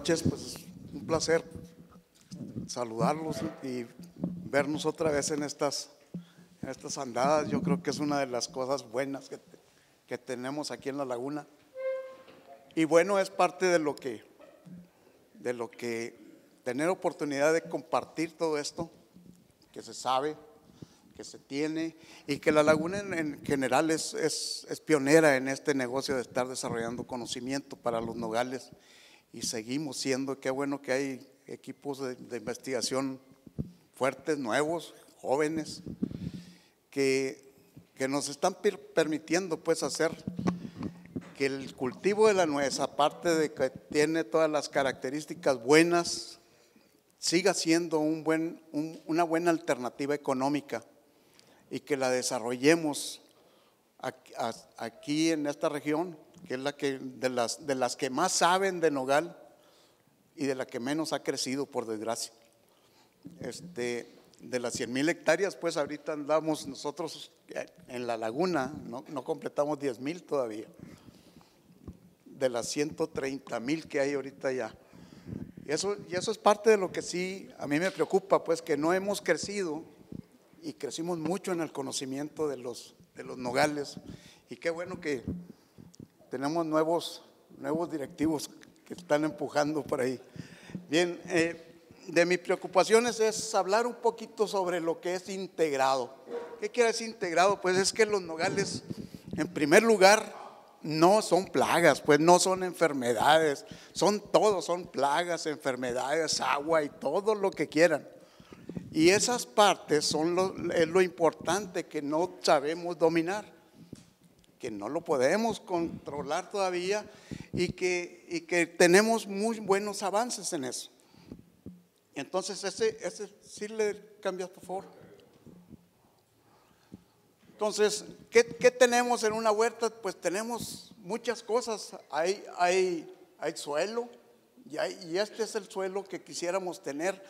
noches, pues un placer saludarlos y vernos otra vez en estas andadas. Yo creo que es una de las cosas buenas que tenemos aquí en la laguna. Y bueno, es parte de lo que tener oportunidad de compartir todo esto que se sabe, que se tiene, y que la laguna en general es pionera en este negocio de estar desarrollando conocimiento para los nogales, y seguimos siendo. Qué bueno que hay equipos de investigación fuertes, nuevos, jóvenes, que nos están permitiendo pues hacer que el cultivo de la nuez, aparte de que tiene todas las características buenas, siga siendo una buena alternativa económica, y que la desarrollemos aquí en esta región, que es de las que más saben de nogal y de la que menos ha crecido, por desgracia. De las 100,000 hectáreas, pues ahorita andamos nosotros en la laguna, no completamos 10,000 todavía, de las 130,000 que hay ahorita ya. Y eso es parte de lo que sí a mí me preocupa, pues que no hemos crecido, y crecimos mucho en el conocimiento de los nogales, y qué bueno que tenemos nuevos directivos que están empujando por ahí. Bien, de mis preocupaciones es hablar un poquito sobre lo que es integrado. ¿Qué quiere decir integrado? Pues es que los nogales, en primer lugar, no son plagas, pues no son enfermedades, son plagas, enfermedades, agua y todo lo que quieran. Y esas partes es lo importante que no sabemos dominar, que no lo podemos controlar todavía, y que tenemos muy buenos avances en eso. Entonces ese sí le cambias, por favor. Entonces, ¿qué tenemos en una huerta? Pues tenemos muchas cosas. Hay suelo, y este es el suelo que quisiéramos tener,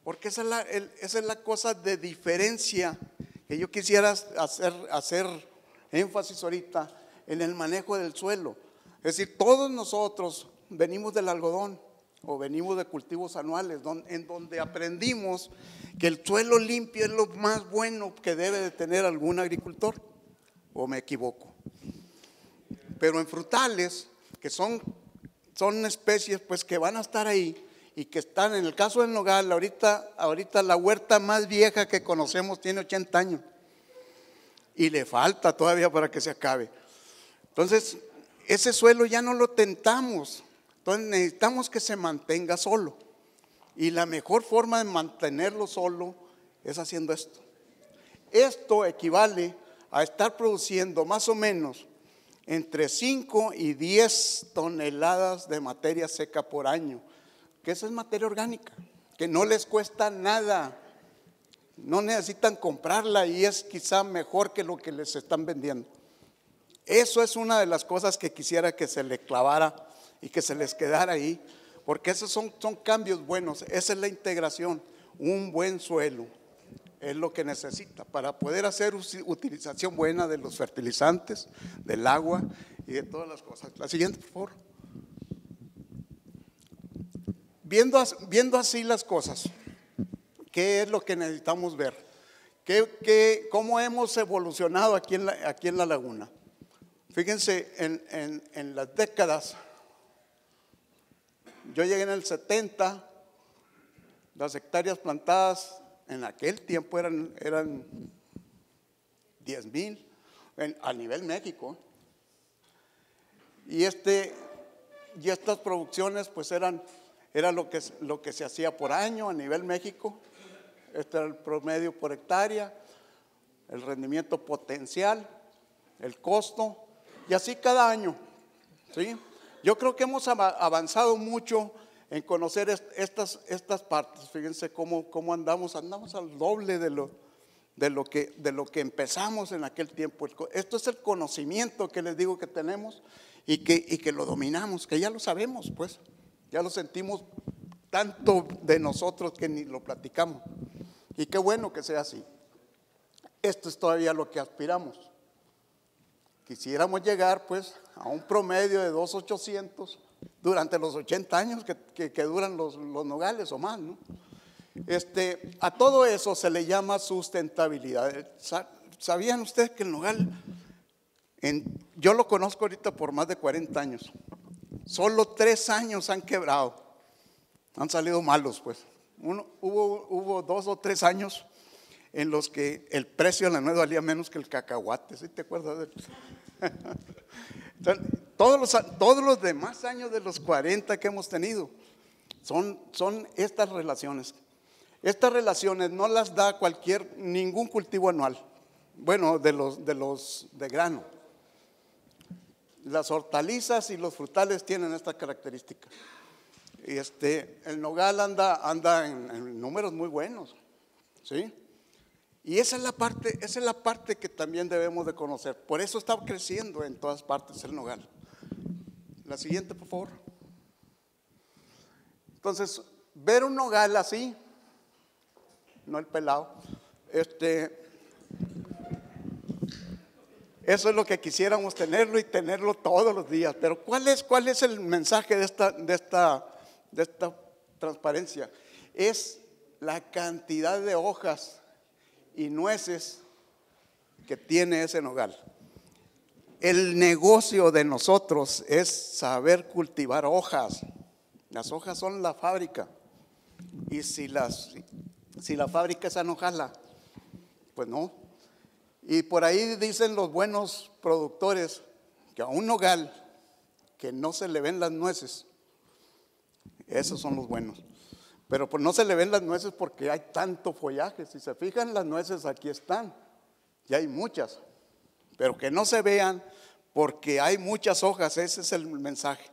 porque esa es la cosa de diferencia que yo quisiera hacer énfasis ahorita en el manejo del suelo. Es decir, todos nosotros venimos del algodón o venimos de cultivos anuales, en donde aprendimos que el suelo limpio es lo más bueno que debe de tener algún agricultor, ¿o me equivoco? Pero en frutales, que son especies pues que van a estar ahí, y que están, en el caso del nogal, ahorita la huerta más vieja que conocemos tiene 80 años, y le falta todavía para que se acabe. Entonces, ese suelo ya no lo tentamos, entonces necesitamos que se mantenga solo, y la mejor forma de mantenerlo solo es haciendo esto. Esto equivale a estar produciendo más o menos entre 5 y 10 toneladas de materia seca por año, que esa es materia orgánica, que no les cuesta nada, no necesitan comprarla, y es quizá mejor que lo que les están vendiendo. Eso es una de las cosas que quisiera que se le clavara y que se les quedara ahí, porque esos son cambios buenos. Esa es la integración. Un buen suelo es lo que necesita para poder hacer utilización buena de los fertilizantes, del agua y de todas las cosas. La siguiente, por favor. Viendo así las cosas, ¿qué es lo que necesitamos ver? ¿Cómo hemos evolucionado aquí en la laguna? Fíjense, en las décadas, yo llegué en el 70, las hectáreas plantadas en aquel tiempo eran 10,000 a nivel México, y estas producciones pues era lo que se hacía por año a nivel México. Este era el promedio por hectárea, el rendimiento potencial, el costo, y así cada año, ¿sí? Yo creo que hemos avanzado mucho en conocer estas partes. Fíjense cómo andamos al doble de lo que empezamos en aquel tiempo. Esto es el conocimiento que les digo que tenemos, y que lo dominamos, que ya lo sabemos, pues ya lo sentimos tanto de nosotros que ni lo platicamos, y qué bueno que sea así. Esto es todavía lo que aspiramos. Quisiéramos llegar pues a un promedio de 2,800 durante los 80 años que duran los nogales o más, ¿no? A todo eso se le llama sustentabilidad. ¿Sabían ustedes que el nogal, yo lo conozco ahorita por más de 40 años, solo 3 años han quebrado, han salido malos pues? Hubo 2 o 3 años en los que el precio de la nuez valía menos que el cacahuate, ¿sí te acuerdas de eso? Entonces, todos los demás años de los 40 que hemos tenido son estas relaciones. Estas relaciones no las da ningún cultivo anual. Bueno, de grano. Las hortalizas y los frutales tienen esta característica. El nogal anda en números muy buenos, ¿sí? Y esa es la parte que también debemos de conocer. Por eso está creciendo en todas partes el nogal. La siguiente, por favor. Entonces, ver un nogal así, no el pelado, eso es lo que quisiéramos tenerlo y tenerlo todos los días. Pero ¿cuál es el mensaje de esta transparencia? Es la cantidad de hojas y nueces que tiene ese nogal. El negocio de nosotros es saber cultivar hojas. Las hojas son la fábrica. Y si la fábrica esa no jala, pues no. Y por ahí dicen los buenos productores que a un nogal que no se le ven las nueces, esos son los buenos. Pero pues no se le ven las nueces porque hay tanto follaje. Si se fijan, las nueces aquí están, y hay muchas, pero que no se vean porque hay muchas hojas. Ese es el mensaje,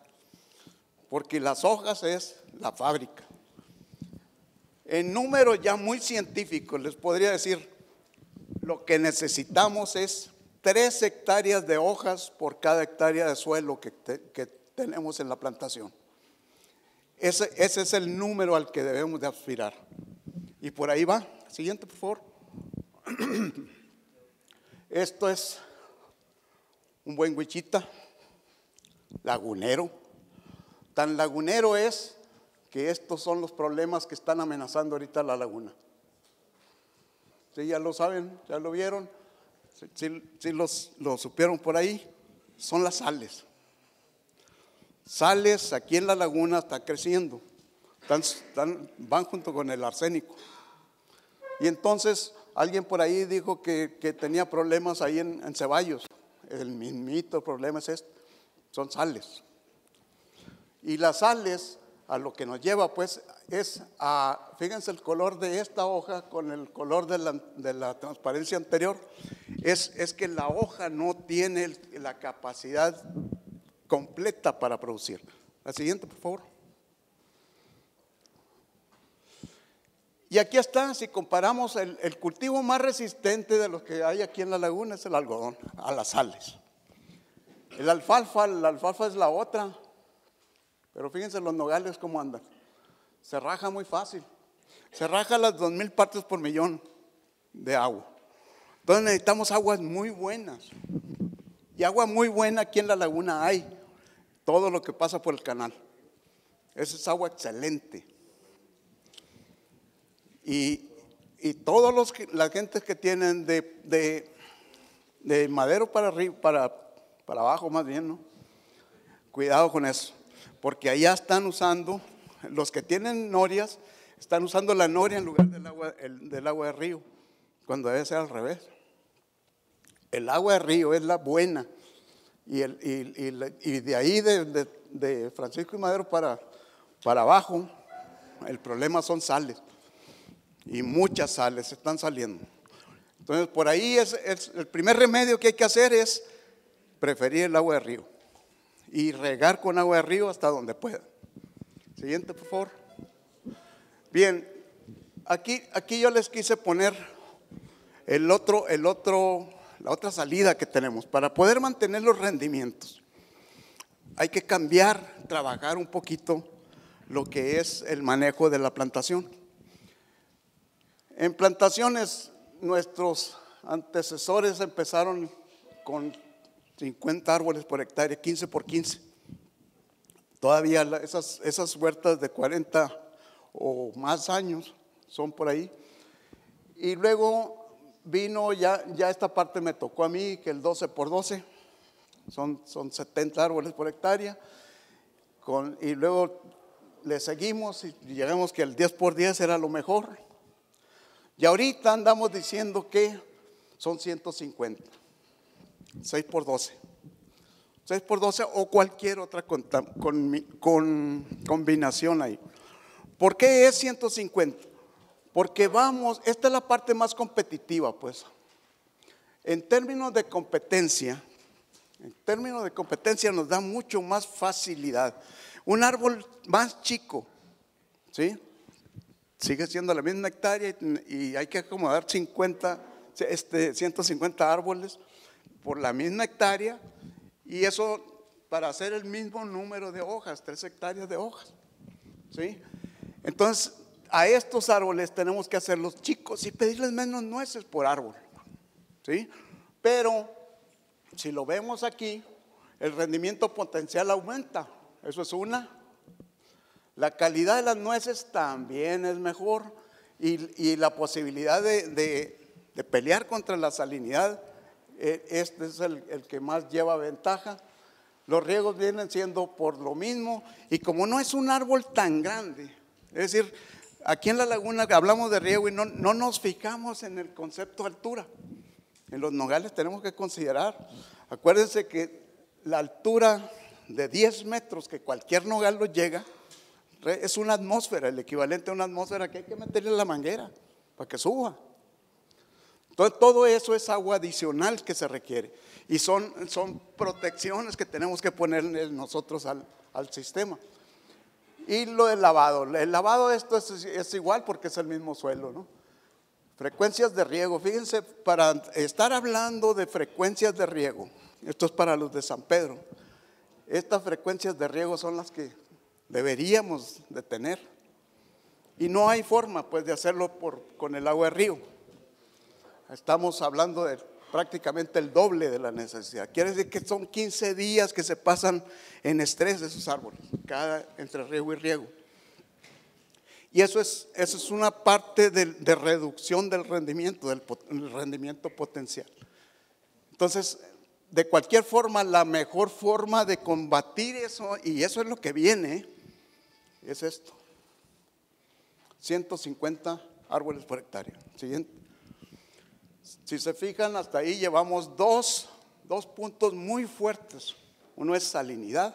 porque las hojas es la fábrica. En números ya muy científicos les podría decir, lo que necesitamos es 3 hectáreas de hojas por cada hectárea de suelo que tenemos en la plantación. Ese es el número al que debemos de aspirar. Y por ahí va. Siguiente, por favor. Esto es un buen huichita, lagunero. Tan lagunero es que estos son los problemas que están amenazando ahorita la laguna. Sí, ya lo saben, ya lo vieron, sí lo supieron por ahí. Son las sales. Sales aquí en la laguna están creciendo, van junto con el arsénico. Y entonces alguien por ahí dijo que tenía problemas ahí en Ceballos. El mismito problema es son sales. Y las sales, a lo que nos lleva pues es fíjense el color de esta hoja con el color de la transparencia anterior, es que la hoja no tiene la capacidad completa para producir. La siguiente, por favor. Y aquí está, si comparamos el cultivo más resistente de los que hay aquí en la laguna es el algodón, a las sales. La alfalfa es la otra, pero fíjense los nogales cómo andan. Se raja muy fácil, se raja las 2,000 partes por millón de agua. Entonces necesitamos aguas muy buenas. Y agua muy buena aquí en la laguna hay, todo lo que pasa por el canal. Esa es agua excelente. Y todos las gentes que tienen de Madero para arriba, para abajo más bien, ¿no? Cuidado con eso, porque allá están usando, los que tienen norias, están usando la noria en lugar del agua de río, cuando debe ser al revés. El agua de río es la buena, y de ahí de Francisco y Madero para abajo, el problema son sales, y muchas sales están saliendo. Entonces por ahí es el primer remedio que hay que hacer es preferir el agua de río y regar con agua de río hasta donde pueda. Siguiente, por favor. Bien, aquí yo les quise poner la otra salida que tenemos para poder mantener los rendimientos. Hay que trabajar un poquito lo que es el manejo de la plantación. En plantaciones, nuestros antecesores empezaron con 50 árboles por hectárea, 15 por 15. Todavía esas huertas de 40 o más años son por ahí. Y luego vino ya esta parte me tocó a mí, que el 12 por 12 son 70 árboles por hectárea. Y luego le seguimos y llegamos que el 10 por 10 era lo mejor. Y ahorita andamos diciendo que son 150, 6 por 12. 6 por 12 o cualquier otra combinación ahí. ¿Por qué es 150? Porque esta es la parte más competitiva, pues. En términos de competencia nos da mucho más facilidad. Un árbol más chico, ¿sí? Sigue siendo la misma hectárea y hay que acomodar 150 árboles por la misma hectárea, y eso para hacer el mismo número de hojas, 3 hectáreas de hojas, ¿sí? Entonces, a estos árboles tenemos que hacerlos chicos y pedirles menos nueces por árbol, ¿sí? Pero si lo vemos aquí, el rendimiento potencial aumenta. Eso es una. La calidad de las nueces también es mejor, y la posibilidad de pelear contra la salinidad, este es el que más lleva ventaja. Los riegos vienen siendo por lo mismo, y como no es un árbol tan grande, es decir, aquí en la laguna hablamos de riego y no nos fijamos en el concepto de altura. En los nogales tenemos que considerar, acuérdense que la altura de 10 metros que cualquier nogal lo llega, es una atmósfera, el equivalente a una atmósfera que hay que meterle la manguera para que suba. Entonces todo eso es agua adicional que se requiere, y son protecciones que tenemos que poner nosotros al sistema. Y lo del lavado, esto es igual porque es el mismo suelo, ¿no? Frecuencias de riego, fíjense, para estar hablando de frecuencias de riego, esto es para los de San Pedro, estas frecuencias de riego son las que deberíamos de tener, y no hay forma pues de hacerlo con el agua de río. Estamos hablando de prácticamente el doble de la necesidad. Quiere decir que son 15 días que se pasan en estrés de esos árboles, entre riego y riego. Y eso es una parte de reducción del rendimiento, del rendimiento potencial. Entonces, de cualquier forma, la mejor forma de combatir eso, y eso es lo que viene, es esto: 150 árboles por hectárea. Siguiente. Si se fijan, hasta ahí llevamos dos puntos muy fuertes. Uno es salinidad.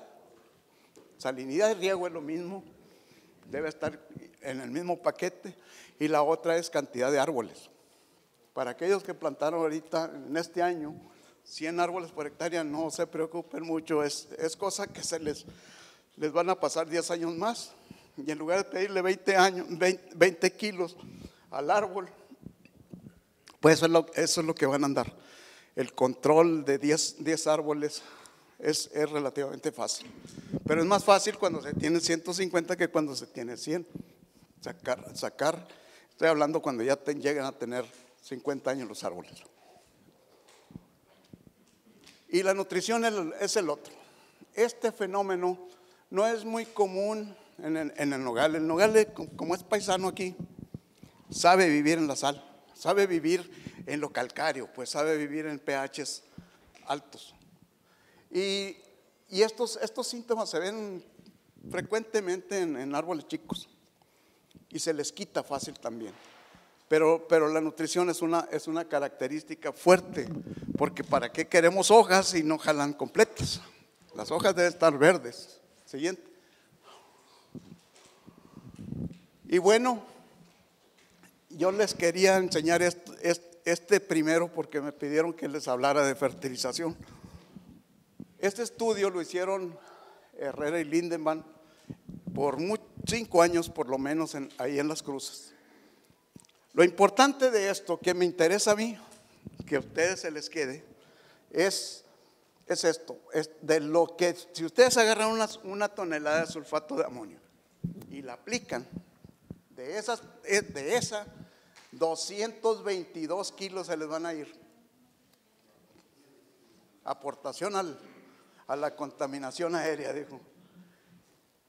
Salinidad y riego es lo mismo, debe estar en el mismo paquete. Y la otra es cantidad de árboles. Para aquellos que plantaron ahorita en este año 100 árboles por hectárea, no se preocupen mucho, es cosa que les van a pasar 10 años más. Y en lugar de pedirle 20 kilos al árbol, pues eso es lo que van a andar. El control de 10 árboles es relativamente fácil, pero es más fácil cuando se tiene 150 que cuando se tiene 100. Sacar, estoy hablando cuando ya llegan a tener 50 años los árboles. Y la nutrición es el otro. Este fenómeno no es muy común en el nogal. El nogal, como es paisano aquí, sabe vivir en la sal, sabe vivir en lo calcáreo, pues sabe vivir en pHs altos. Y estos síntomas se ven frecuentemente en árboles chicos, y se les quita fácil también. Pero la nutrición es una característica fuerte, porque ¿para qué queremos hojas si no jalan completas? Las hojas deben estar verdes. Siguiente. Y bueno, yo les quería enseñar este primero porque me pidieron que les hablara de fertilización. Este estudio lo hicieron Herrera y Lindemann por 5 años por lo menos ahí en Las Cruces. Lo importante de esto que me interesa a mí, que a ustedes se les quede, es esto, es de lo que si ustedes agarran una tonelada de sulfato de amonio y la aplican, de esa 222 kilos se les van a ir. Aportación a la contaminación aérea, dijo.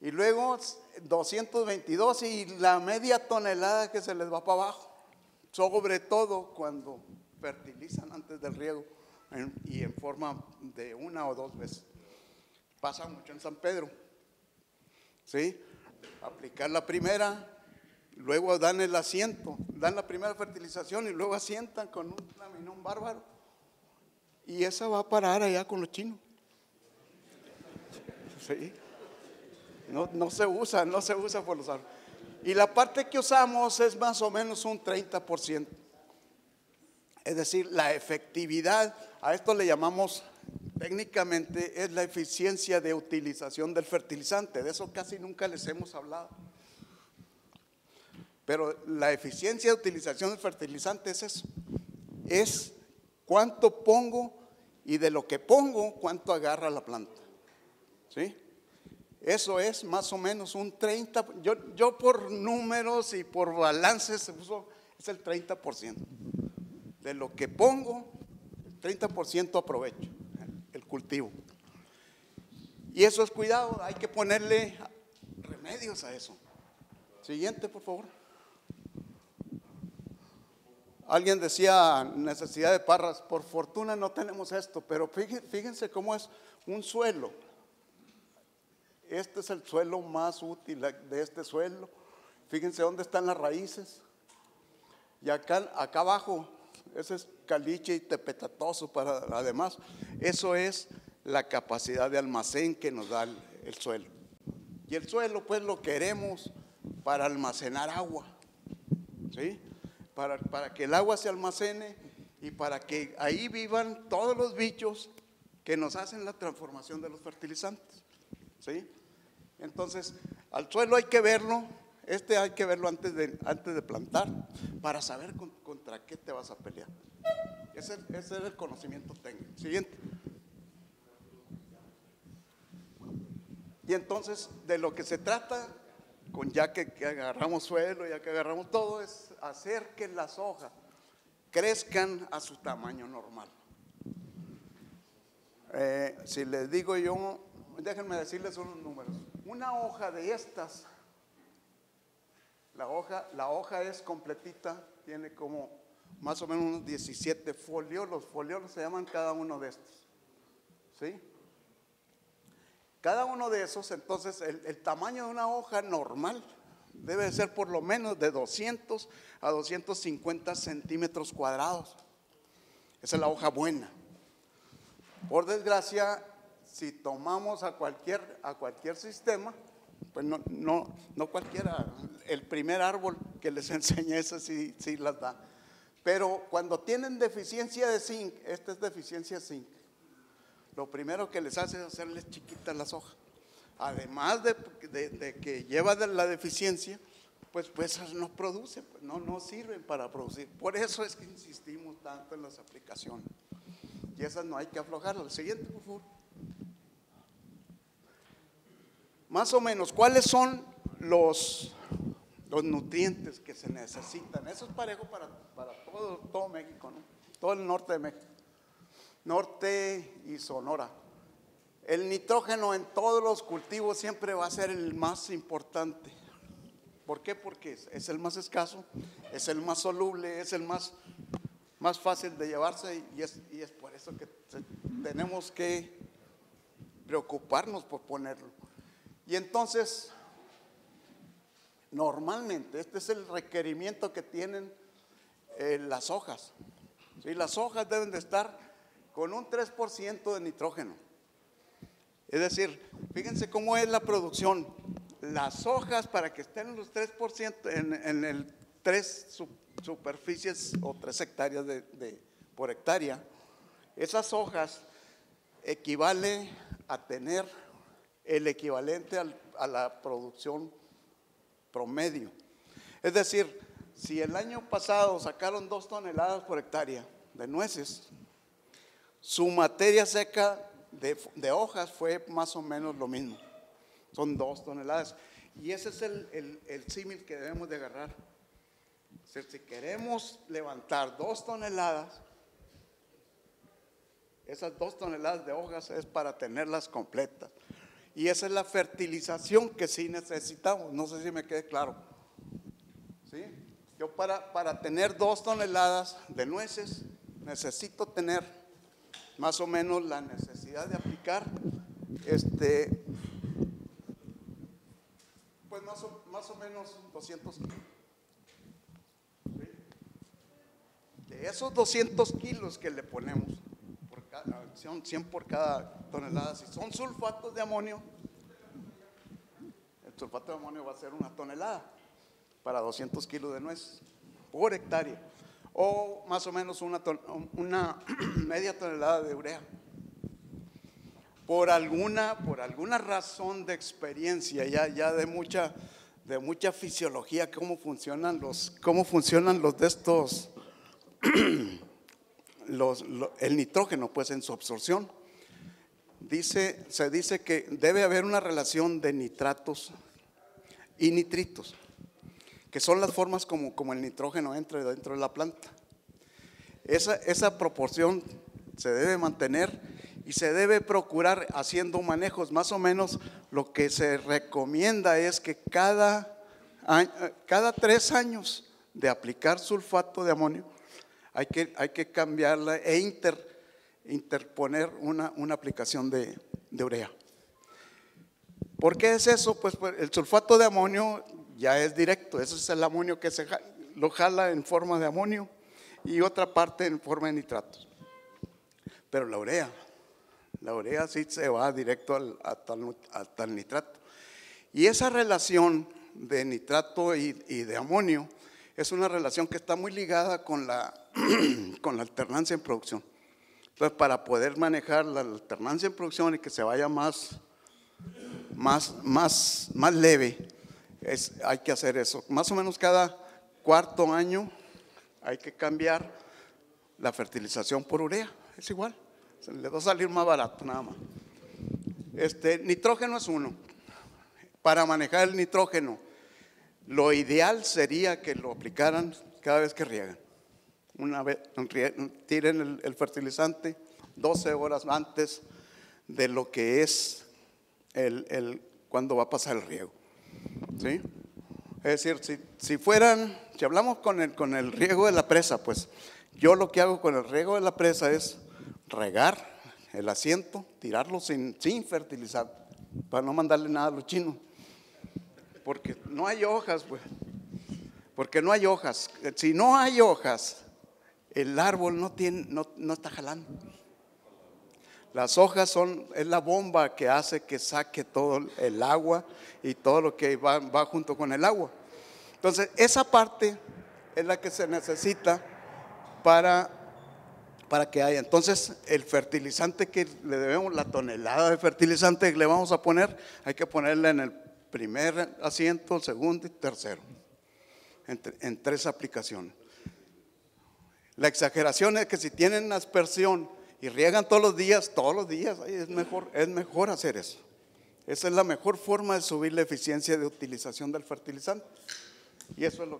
Y luego 222 y la media tonelada que se les va para abajo, sobre todo cuando fertilizan antes del riego y en forma de una o dos veces. Pasa mucho en San Pedro, ¿sí? Aplicar la primera, luego dan el asiento, dan la primera fertilización y luego asientan con un laminón bárbaro y esa va a parar allá con los chinos. Sí. No se usa por los árboles. Y la parte que usamos es más o menos un 30%. Es decir, la efectividad, a esto le llamamos técnicamente, es la eficiencia de utilización del fertilizante. De eso casi nunca les hemos hablado. Pero la eficiencia de utilización del fertilizante es eso. Es cuánto pongo y de lo que pongo, cuánto agarra la planta. ¿Sí? Eso es más o menos un 30%. Yo por números y por balances es el 30%. De lo que pongo, el 30% aprovecho, el cultivo. Y eso es cuidado, hay que ponerle remedios a eso. Siguiente, por favor. Alguien decía necesidad de parras. Por fortuna no tenemos esto, pero fíjense cómo es un suelo. Este es el suelo más útil de este suelo. Fíjense dónde están las raíces. Y acá abajo, ese es caliche y tepetatoso para además. Eso es la capacidad de almacén que nos da el suelo. Y el suelo pues lo queremos para almacenar agua, ¿sí? Para que el agua se almacene y para que ahí vivan todos los bichos que nos hacen la transformación de los fertilizantes, ¿sí? Entonces, al suelo hay que verlo, hay que verlo antes de plantar, para saber contra qué te vas a pelear. Ese es el conocimiento técnico. Siguiente. Y entonces, de lo que se trata, ya que agarramos suelo, ya que agarramos todo, es hacer que las hojas crezcan a su tamaño normal. Si les digo yo, déjenme decirles unos números. Una hoja de estas, la hoja es completita, tiene como más o menos unos 17 foliolos. Foliolos se llaman cada uno de estos, ¿sí? Cada uno de esos, entonces, el tamaño de una hoja normal debe ser por lo menos de 200 a 250 centímetros cuadrados. Esa es la hoja buena. Por desgracia, si tomamos a cualquier sistema, pues no cualquiera, el primer árbol que les enseñé, ese sí las da. Pero cuando tienen deficiencia de zinc, esta es deficiencia de zinc, lo primero que les hace es hacerles chiquitas las hojas. Además de que lleva la deficiencia, pues no produce, pues no sirven para producir. Por eso es que insistimos tanto en las aplicaciones. Y esas no hay que aflojarlas. Siguiente, por favor. Más o menos, ¿cuáles son los nutrientes que se necesitan? Eso es parejo para todo México, ¿no? Todo el norte de México. Norte y Sonora. El nitrógeno en todos los cultivos siempre va a ser el más importante. ¿Por qué? Porque es el más escaso, es el más soluble, es el más fácil de llevarse y es por eso que tenemos que preocuparnos por ponerlo. Y entonces, normalmente, este es el requerimiento que tienen las hojas. ¿Sí? Las hojas deben de estar con un 3% de nitrógeno. Es decir, fíjense cómo es la producción. Las hojas, para que estén en los 3%, en el 3 superficies o 3 hectáreas por hectárea, esas hojas equivale a tener el equivalente a la producción promedio. Es decir, si el año pasado sacaron 2 toneladas por hectárea de nueces, su materia seca de hojas fue más o menos lo mismo, son 2 toneladas. Y ese es el símil que debemos de agarrar. O sea, si queremos levantar 2 toneladas, esas 2 toneladas de hojas es para tenerlas completas. Y esa es la fertilización que sí necesitamos. No sé si me quede claro. ¿Sí? Yo para tener 2 toneladas de nueces necesito tener más o menos la necesidad de aplicar pues más o menos 200 kilos. ¿Sí? De esos 200 kilos que le ponemos, son 100 por cada tonelada. Si son sulfatos de amonio, el sulfato de amonio va a ser 1 tonelada para 200 kilos de nuez por hectárea, o más o menos una media tonelada de urea. Por alguna razón de experiencia, ya de mucha fisiología, cómo funcionan los de estos, el nitrógeno, pues en su absorción. Se dice que debe haber una relación de nitratos y nitritos, que son las formas como el nitrógeno entra dentro de la planta. Esa proporción se debe mantener y se debe procurar haciendo manejos. Más o menos lo que se recomienda es que cada 3 años de aplicar sulfato de amonio hay que cambiarla e interponer una aplicación de urea. ¿Por qué es eso? Pues el sulfato de amonio ya es directo. Ese es el amonio que lo jala en forma de amonio y otra parte en forma de nitratos. Pero la urea sí se va directo hasta el nitrato. Y esa relación de nitrato y de amonio es una relación que está muy ligada con la alternancia en producción. Entonces, para poder manejar la alternancia en producción y que se vaya más leve, hay que hacer eso. Más o menos cada 4.º año hay que cambiar la fertilización por urea. Es igual, le va a salir más barato nada más. Nitrógeno es 1. Para manejar el nitrógeno, lo ideal sería que lo aplicaran cada vez que riegan. Una vez tiren el fertilizante 12 horas antes de lo que es cuando va a pasar el riego. ¿Sí? Es decir, si hablamos con el riego de la presa, pues yo lo que hago con el riego de la presa es regar el asiento, tirarlo sin fertilizar, para no mandarle nada a los chinos, porque no hay hojas, pues. Porque no hay hojas. Si no hay hojas, el árbol no está jalando. Las hojas es la bomba que hace que saque todo el agua y todo lo que va junto con el agua. Entonces, esa parte es la que se necesita para que haya. Entonces, el fertilizante que le debemos, la tonelada de fertilizante que le vamos a poner, hay que ponerla en el primer asiento, el segundo y tercero, en 3 aplicaciones. La exageración es que si tienen aspersión y riegan todos los días, es mejor hacer eso. Esa es la mejor forma de subir la eficiencia de utilización del fertilizante. Y eso es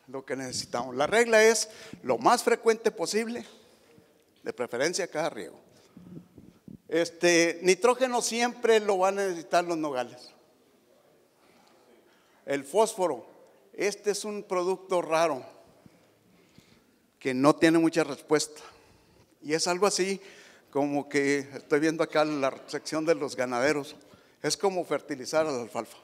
lo que necesitamos. La regla es lo más frecuente posible, de preferencia cada riego. Nitrógeno siempre lo van a necesitar los nogales. El fósforo, es un producto raro que no tiene mucha respuesta. Y es algo así como que estoy viendo acá la sección de los ganaderos. Es como fertilizar a la alfalfa.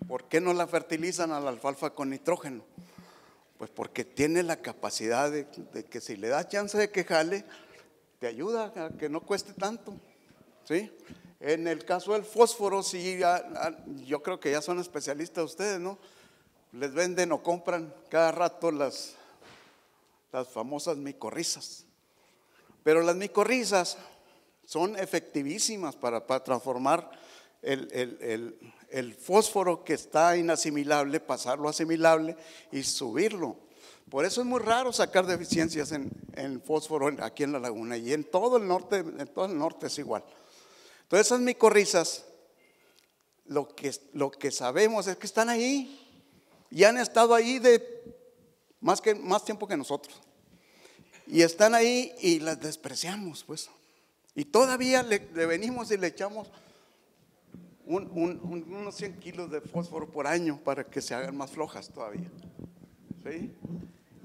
¿Por qué no la fertilizan a la alfalfa con nitrógeno? Pues porque tiene la capacidad de que si le da chance de que jale, te ayuda a que no cueste tanto. ¿Sí? En el caso del fósforo, sí, yo creo que ya son especialistas ustedes, ¿no? Les venden o compran cada rato las famosas micorrizas. Pero las micorrizas son efectivísimas para transformar el fósforo que está inasimilable, pasarlo a asimilable y subirlo. Por eso es muy raro sacar deficiencias en fósforo aquí en la laguna, y en todo el norte es igual. Entonces esas micorrizas, lo que sabemos es que están ahí y han estado ahí más tiempo que nosotros, y están ahí y las despreciamos, pues. Y todavía le venimos y le echamos unos 100 kilos de fósforo por año para que se hagan más flojas todavía. ¿Sí?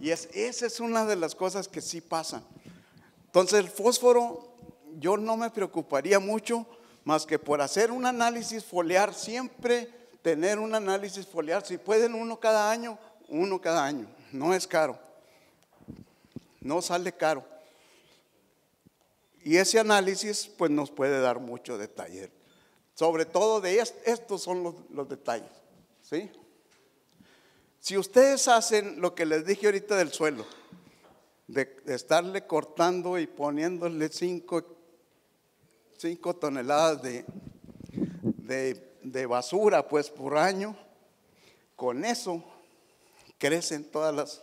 Y esa es una de las cosas que sí pasan. Entonces el fósforo, yo no me preocuparía mucho más que por hacer un análisis foliar, siempre tener un análisis foliar. Si pueden uno cada año, no es caro, no sale caro. Y ese análisis pues nos puede dar mucho detalle. Sobre todo de estos son los detalles, ¿sí? Si ustedes hacen lo que les dije ahorita del suelo, de estarle cortando y poniéndole 5 toneladas de basura pues por año, con eso crecen todas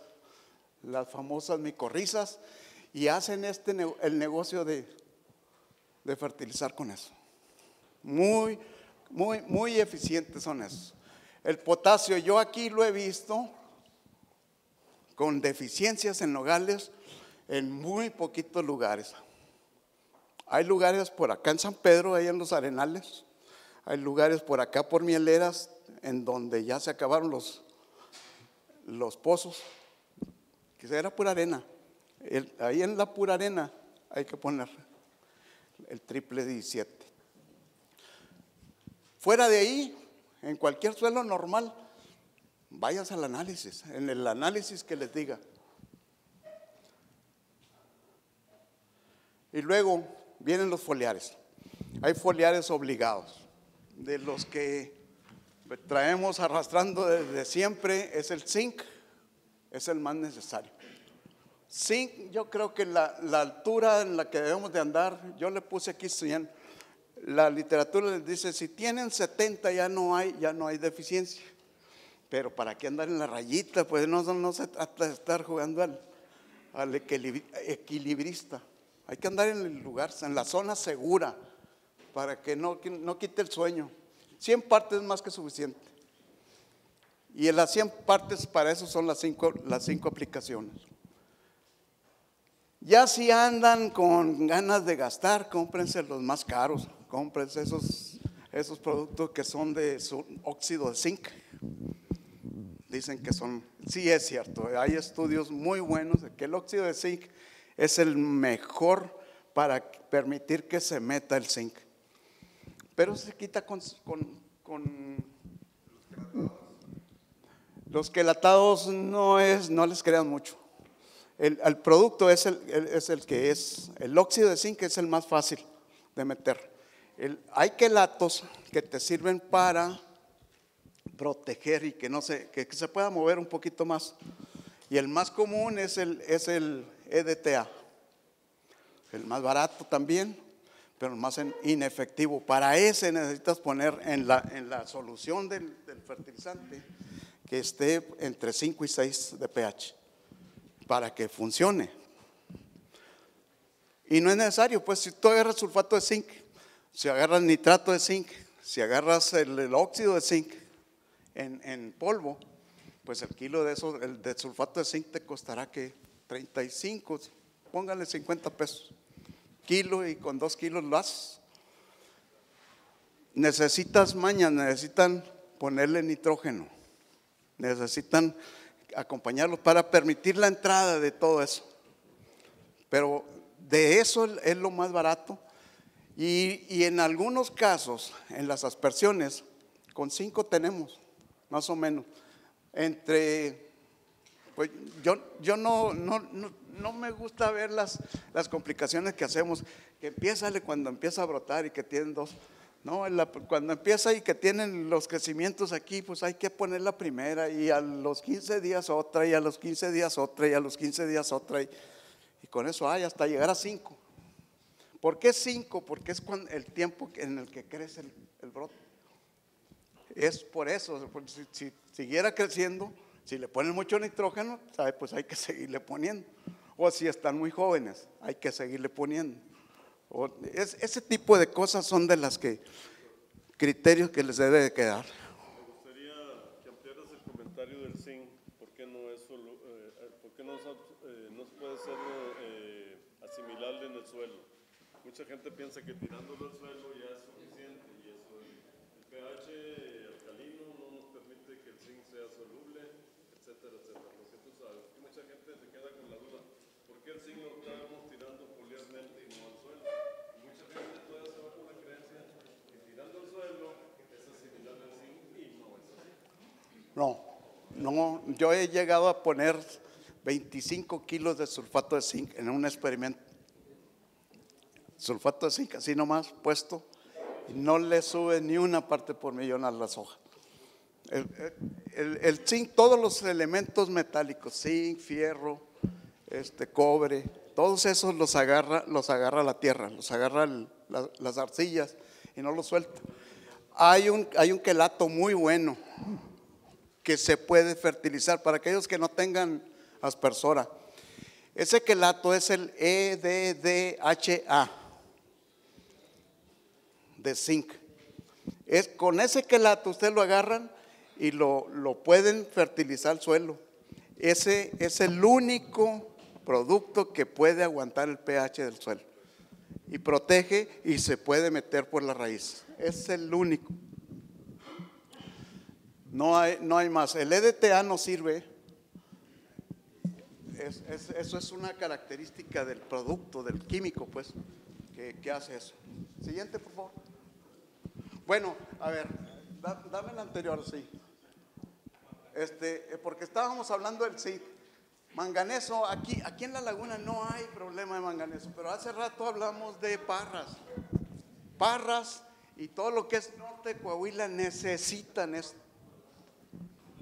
las famosas micorrizas y hacen el negocio de fertilizar con eso. Muy, muy, muy eficientes son esos. El potasio, yo aquí lo he visto con deficiencias en nogales en muy poquitos lugares. Hay lugares por acá en San Pedro, ahí en los Arenales. Hay lugares por acá por Mieleras, en donde ya se acabaron los pozos, que era pura arena. Ahí en la pura arena hay que poner el triple 17. Fuera de ahí, en cualquier suelo normal, váyanse al análisis, en el análisis que les diga. Y luego vienen los foliares. Hay foliares obligados, de los que traemos arrastrando desde siempre. Es el zinc, es el más necesario. Zinc, yo creo que la altura en la que debemos de andar, yo le puse aquí 100. La literatura les dice, si tienen 70 ya no hay deficiencia. Pero para qué andar en la rayita, pues no se trata de estar jugando al equilibrista. Hay que andar en el lugar, en la zona segura, para que no quite el sueño. 100 partes es más que suficiente. Y en las 100 partes para eso son las cinco aplicaciones. Ya si andan con ganas de gastar, cómprense los más caros, cómprense esos productos que son de óxido de zinc. Dicen que son, sí es cierto, hay estudios muy buenos de que el óxido de zinc es el mejor para permitir que se meta el zinc. Pero se quita con los quelatados, no les crean mucho. El producto es el óxido de zinc, es el más fácil de meter. Hay quelatos que te sirven para proteger y que se pueda mover un poquito más. Y el más común es el EDTA, el más barato también, pero el más inefectivo. Para ese necesitas poner en la solución del fertilizante que esté entre 5 y 6 de pH para que funcione. Y no es necesario, pues si tú agarras sulfato de zinc, si agarras nitrato de zinc, si agarras el óxido de zinc en polvo, pues el kilo de eso, el de sulfato de zinc te costará que 35, póngale 50 pesos kilo, y con 2 kilos lo haces. Necesitan ponerle nitrógeno, necesitan acompañarlos para permitir la entrada de todo eso. Pero de eso es lo más barato. Y en algunos casos, en las aspersiones, con 5 tenemos, más o menos. Pues yo no me gusta ver las complicaciones que hacemos, que cuando empieza a brotar y que tienen 2. No, cuando empieza y que tienen los crecimientos aquí, pues hay que poner la primera, y a los 15 días otra, y a los 15 días otra, y a los 15 días otra, y con eso hay hasta llegar a 5. ¿Por qué 5? Porque es el tiempo en el que crece el brote. Es por eso, si siguiera creciendo, si le ponen mucho nitrógeno, pues hay que seguirle poniendo. O si están muy jóvenes, hay que seguirle poniendo. Ese tipo de cosas son de las criterios que les debe de quedar. Me gustaría que ampliaras el comentario del zinc. ¿Por qué no es solo, por qué no se puede ser asimilable en el suelo? mucha gente piensa que tirándolo al suelo ya es suficiente y eso, el pH alcalino no nos permite que el zinc sea soluble, etcétera, etcétera. Lo que tú sabes, que mucha gente se queda con la duda, ¿por qué el zinc lo estamos tirando foliarmente y no al suelo? Y mucha gente todavía se va con la creencia que tirando al suelo es asimilable al zinc y no es así. No, yo he llegado a poner 25 kilos de sulfato de zinc en un experimento. Sulfato de zinc así nomás puesto y no le sube ni una parte por millón a las hojas. El zinc, todos los elementos metálicos, zinc, fierro, cobre, todos esos los agarra la tierra, los agarra las arcillas y no los suelta. Hay un quelato muy bueno que se puede fertilizar para aquellos que no tengan aspersora. Ese quelato es el EDDHA de zinc. Con ese quelato ustedes lo agarran y lo pueden fertilizar al suelo. Ese es el único producto que puede aguantar el pH del suelo y protege y se puede meter por la raíz. Es el único. No hay más. El EDTA no sirve. Eso es una característica del producto, del químico, pues, que hace eso. Siguiente, por favor. Bueno, a ver, dame el anterior, sí. Porque estábamos hablando del zinc. Manganeso, aquí en la laguna no hay problema de manganeso, pero hace rato hablamos de Parras. Parras y todo lo que es norte de Coahuila necesitan esto.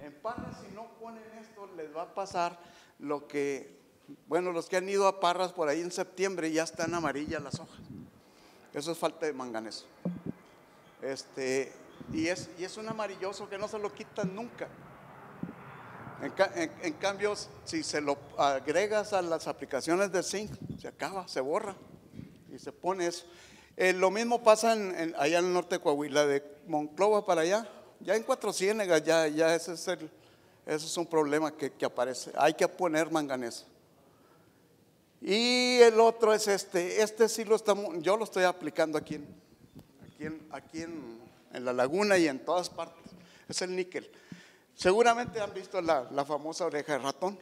En Parras, si no ponen esto, les va a pasar lo que, bueno, los que han ido a Parras por ahí en septiembre ya están amarillas las hojas. Eso es falta de manganeso. Y es un amarilloso que no se lo quitan nunca. En cambio, si se lo agregas a las aplicaciones de zinc, se acaba, se borra y se pone eso. Lo mismo pasa allá en el norte de Coahuila, de Monclova para allá. Ya en Cuatro Ciénegas, ya ese es un problema que aparece. Hay que poner manganeso. Y el otro es sí yo lo estoy aplicando aquí en la laguna y en todas partes. Es el níquel. Seguramente han visto la famosa oreja de ratón.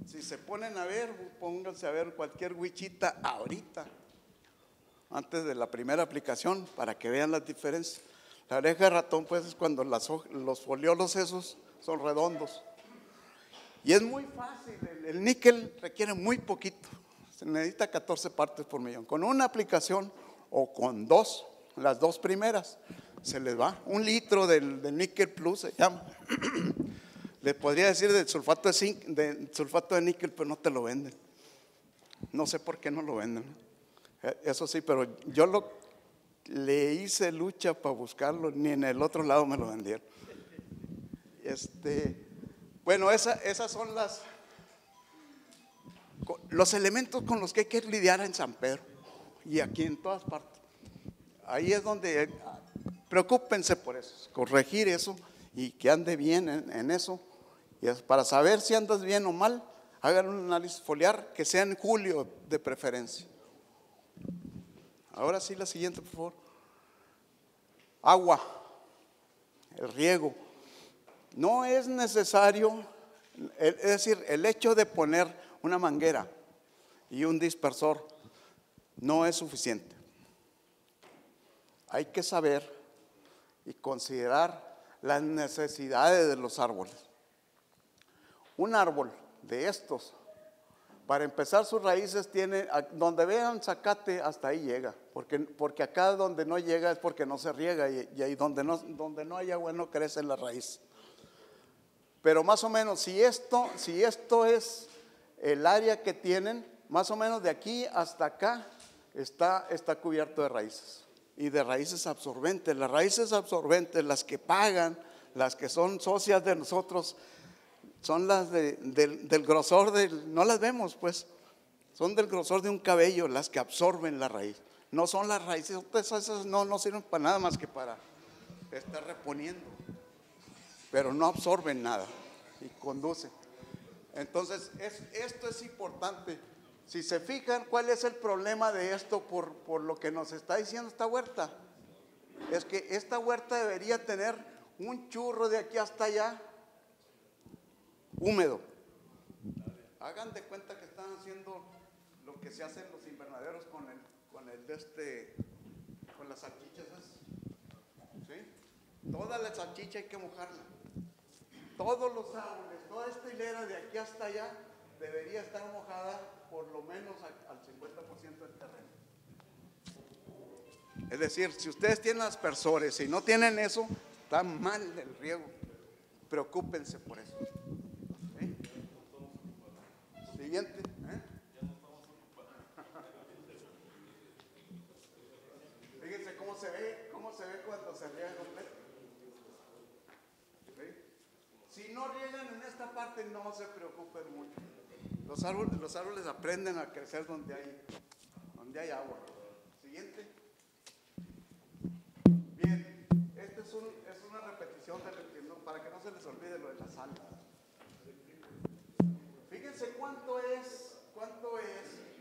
Si se ponen a ver, pónganse a ver cualquier huichita ahorita, antes de la primera aplicación, para que vean las diferencias. La oreja de ratón, pues, es cuando los foliolos esos son redondos. Y es muy fácil, el níquel requiere muy poquito, se necesita 14 partes por millón. Con una aplicación o con las dos primeras, se les va. 1 litro del níquel plus se llama. Les podría decir del sulfato de zinc, del sulfato de níquel, pero no te lo venden. No sé por qué no lo venden. Eso sí, pero yo le hice lucha para buscarlo, ni en el otro lado me lo vendieron. Bueno, esas son los elementos con los que hay que lidiar en San Pedro y aquí en todas partes. Ahí es donde preocúpense por eso, corregir eso y que ande bien en eso. Y para saber si andas bien o mal, hagan un análisis foliar que sea en julio de preferencia. Ahora sí, la siguiente, por favor. Agua, el riego. No es necesario, es decir, el hecho de poner una manguera y un dispersor no es suficiente. Hay que saber y considerar las necesidades de los árboles. Un árbol de estos, para empezar, sus raíces tiene, donde vean zacate, hasta ahí llega, porque acá donde no llega es porque no se riega y ahí donde no hay agua no crece la raíz. Pero más o menos, si esto es el área que tienen, más o menos de aquí hasta acá está cubierto de raíces y de raíces absorbentes. Las raíces absorbentes, las que pagan, las que son socias de nosotros, son las del grosor no las vemos, pues, son del grosor de un cabello, las que absorben la raíz. No son las raíces, esas no sirven para nada más que para estar reponiendo, pero no absorben nada y conducen. Entonces, esto es importante Si se fijan, ¿cuál es el problema de esto por lo que nos está diciendo esta huerta? Es que esta huerta debería tener un churro de aquí hasta allá húmedo. Hagan de cuenta que están haciendo lo que se hace en los invernaderos con las salchichas, ¿sí? Toda la salchicha hay que mojarla. Todos los árboles, toda esta hilera de aquí hasta allá debería estar mojada por lo menos al 50% del terreno. Es decir, si ustedes tienen aspersores y no tienen eso, está mal el riego. Preocúpense por eso. ¿Sí? Siguiente. Fíjense cómo se ve cuando se riega completo. ¿Sí? Si no riegan en esta parte, no se preocupen mucho. Los árboles aprenden a crecer donde hay agua. Siguiente. Bien, este es una repetición para que no se les olvide lo de la sal. Fíjense cuánto es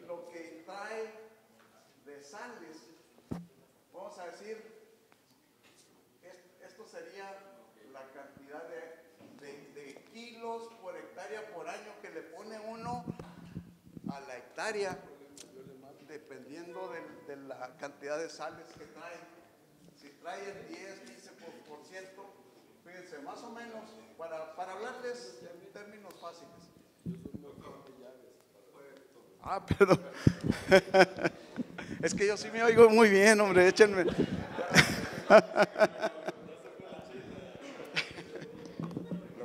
lo que trae de sales. Vamos a decir, esto sería la cantidad de kilos por hectárea por año que le pone uno a la hectárea, dependiendo de la cantidad de sales que trae. Si trae el 10-15%, fíjense, más o menos, para hablarles en términos fáciles. Perdón. Es que yo sí me oigo muy bien, hombre, échenme. Lo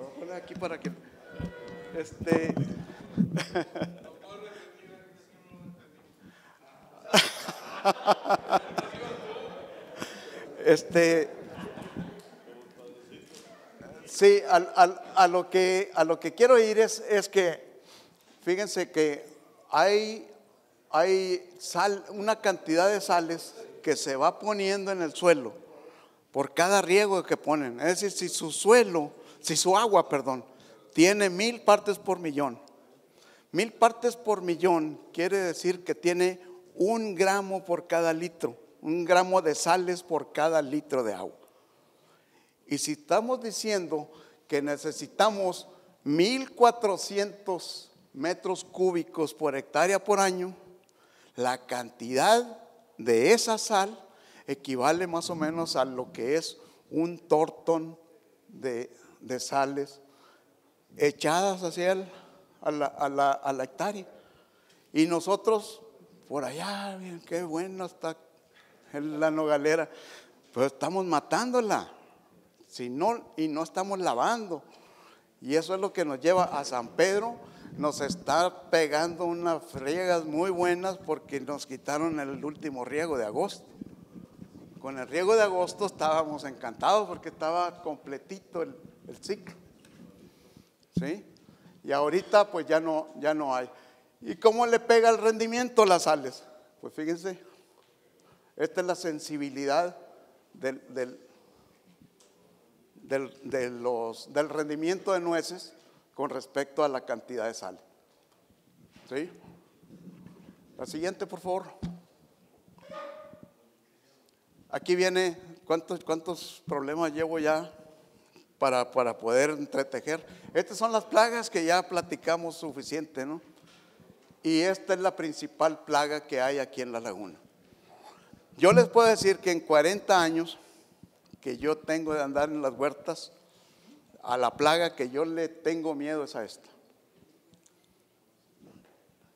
voy a poner aquí para que sí, a lo que quiero ir es que fíjense que hay una cantidad de sales que se va poniendo en el suelo por cada riego que ponen. Es decir, si su agua, tiene 1000 partes por millón. 1000 partes por millón quiere decir que tiene 1 gramo por cada litro, 1 gramo de sales por cada litro de agua. Y si estamos diciendo que necesitamos 1400 metros cúbicos por hectárea por año, la cantidad de esa sal equivale más o menos a lo que es un tortón de sales echadas hacia a la hectárea. Y nosotros por allá, miren qué bueno está la nogalera, pero estamos matándola y no estamos lavando. Y eso es lo que nos lleva a San Pedro. Nos está pegando unas friegas muy buenas porque nos quitaron el último riego de agosto. Con el riego de agosto estábamos encantados porque estaba completito el ciclo, ¿sí? Y ahorita pues ya no hay. ¿Y cómo le pega el rendimiento las sales? Pues fíjense, esta es la sensibilidad del rendimiento de nueces con respecto a la cantidad de sal. ¿Sí? La siguiente, por favor. Aquí viene cuántos problemas llevo ya para poder entretejer. Estas son las plagas que ya platicamos suficiente, ¿no? Y esta es la principal plaga que hay aquí en la laguna. Yo les puedo decir que en 40 años que yo tengo de andar en las huertas, a la plaga que yo le tengo miedo es a esta.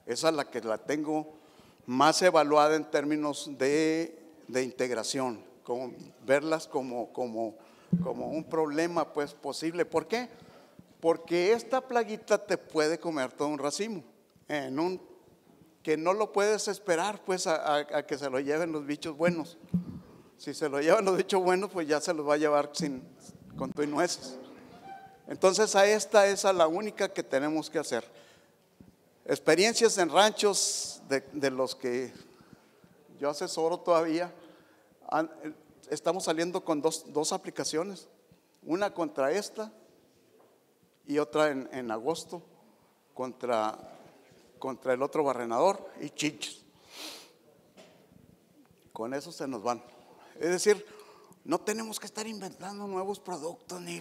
Esa es la que la tengo más evaluada en términos de integración, como verlas como un problema pues posible. ¿Por qué? Porque esta plaguita te puede comer todo un racimo, que no lo puedes esperar pues a que se lo lleven los bichos buenos. Si se lo llevan los bichos buenos, pues ya se los va a llevar con tu y nueces. Entonces a esta es a la única que tenemos que hacer. Experiencias en ranchos de los que yo asesoro todavía, estamos saliendo con dos aplicaciones, una contra esta y otra en agosto contra contra el otro barrenador y chiches. Con eso se nos van. Es decir, no tenemos que estar inventando nuevos productos, ni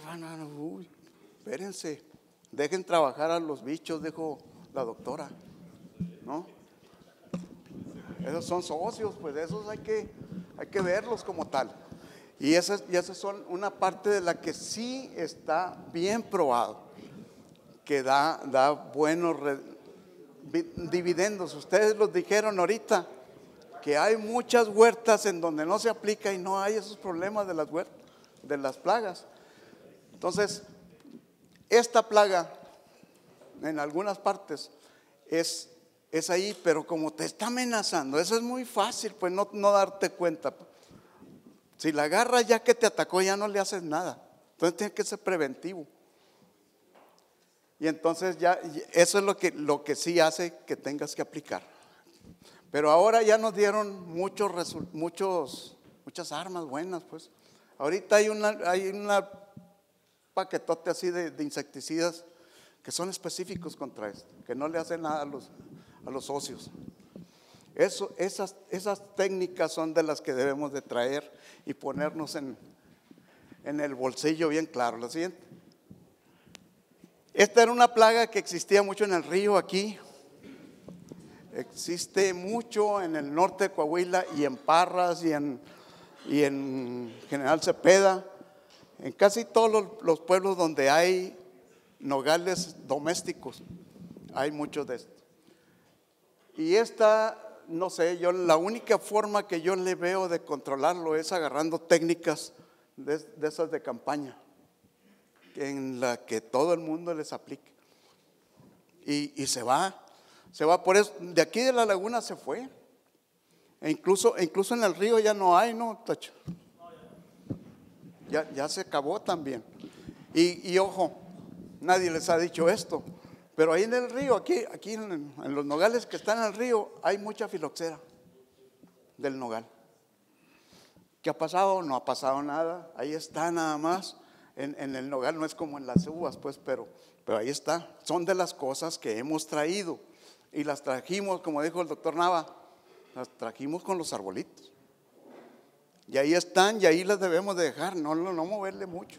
uy, espérense, dejen trabajar a los bichos, dijo la doctora, ¿no? Esos son socios, pues esos hay que verlos como tal. Y esas son una parte de la que sí está bien probado, que da buenos dividendos. Ustedes los dijeron ahorita, que hay muchas huertas en donde no se aplica y no hay esos problemas de las huertas, de las plagas. Entonces, esta plaga en algunas partes es ahí, pero como te está amenazando, eso es muy fácil, pues no darte cuenta. Si la agarras ya que te atacó, ya no le haces nada. Entonces tiene que ser preventivo. Y entonces ya, eso es lo que sí hace que tengas que aplicar. Pero ahora ya nos dieron muchas armas buenas, pues. Ahorita hay una paquetote así de insecticidas que son específicos contra esto, que no le hacen nada a los socios. Esas técnicas son de las que debemos de traer y ponernos en el bolsillo bien claro. La siguiente. Esta era una plaga que existía mucho en el río aquí. Existe mucho en el norte de Coahuila y en Parras y en General Cepeda, en casi todos los pueblos donde hay nogales domésticos, hay muchos de estos. Y esta, no sé, la única forma que yo le veo de controlarlo es agarrando técnicas de esas de campaña, en la que todo el mundo les aplique. Y se va por eso. De aquí de la laguna se fue. E incluso en el río ya no hay, ¿no, Tacho? Ya se acabó también. Y ojo, nadie les ha dicho esto, pero ahí en el río, aquí en los nogales que están en el río, hay mucha filoxera del nogal. ¿Qué ha pasado? No ha pasado nada. Ahí está nada más. En el nogal no es como en las uvas, pues, pero ahí está. Son de las cosas que hemos traído. Y las trajimos, como dijo el doctor Nava, las trajimos con los arbolitos. Y ahí están, y ahí las debemos de dejar, no moverle mucho.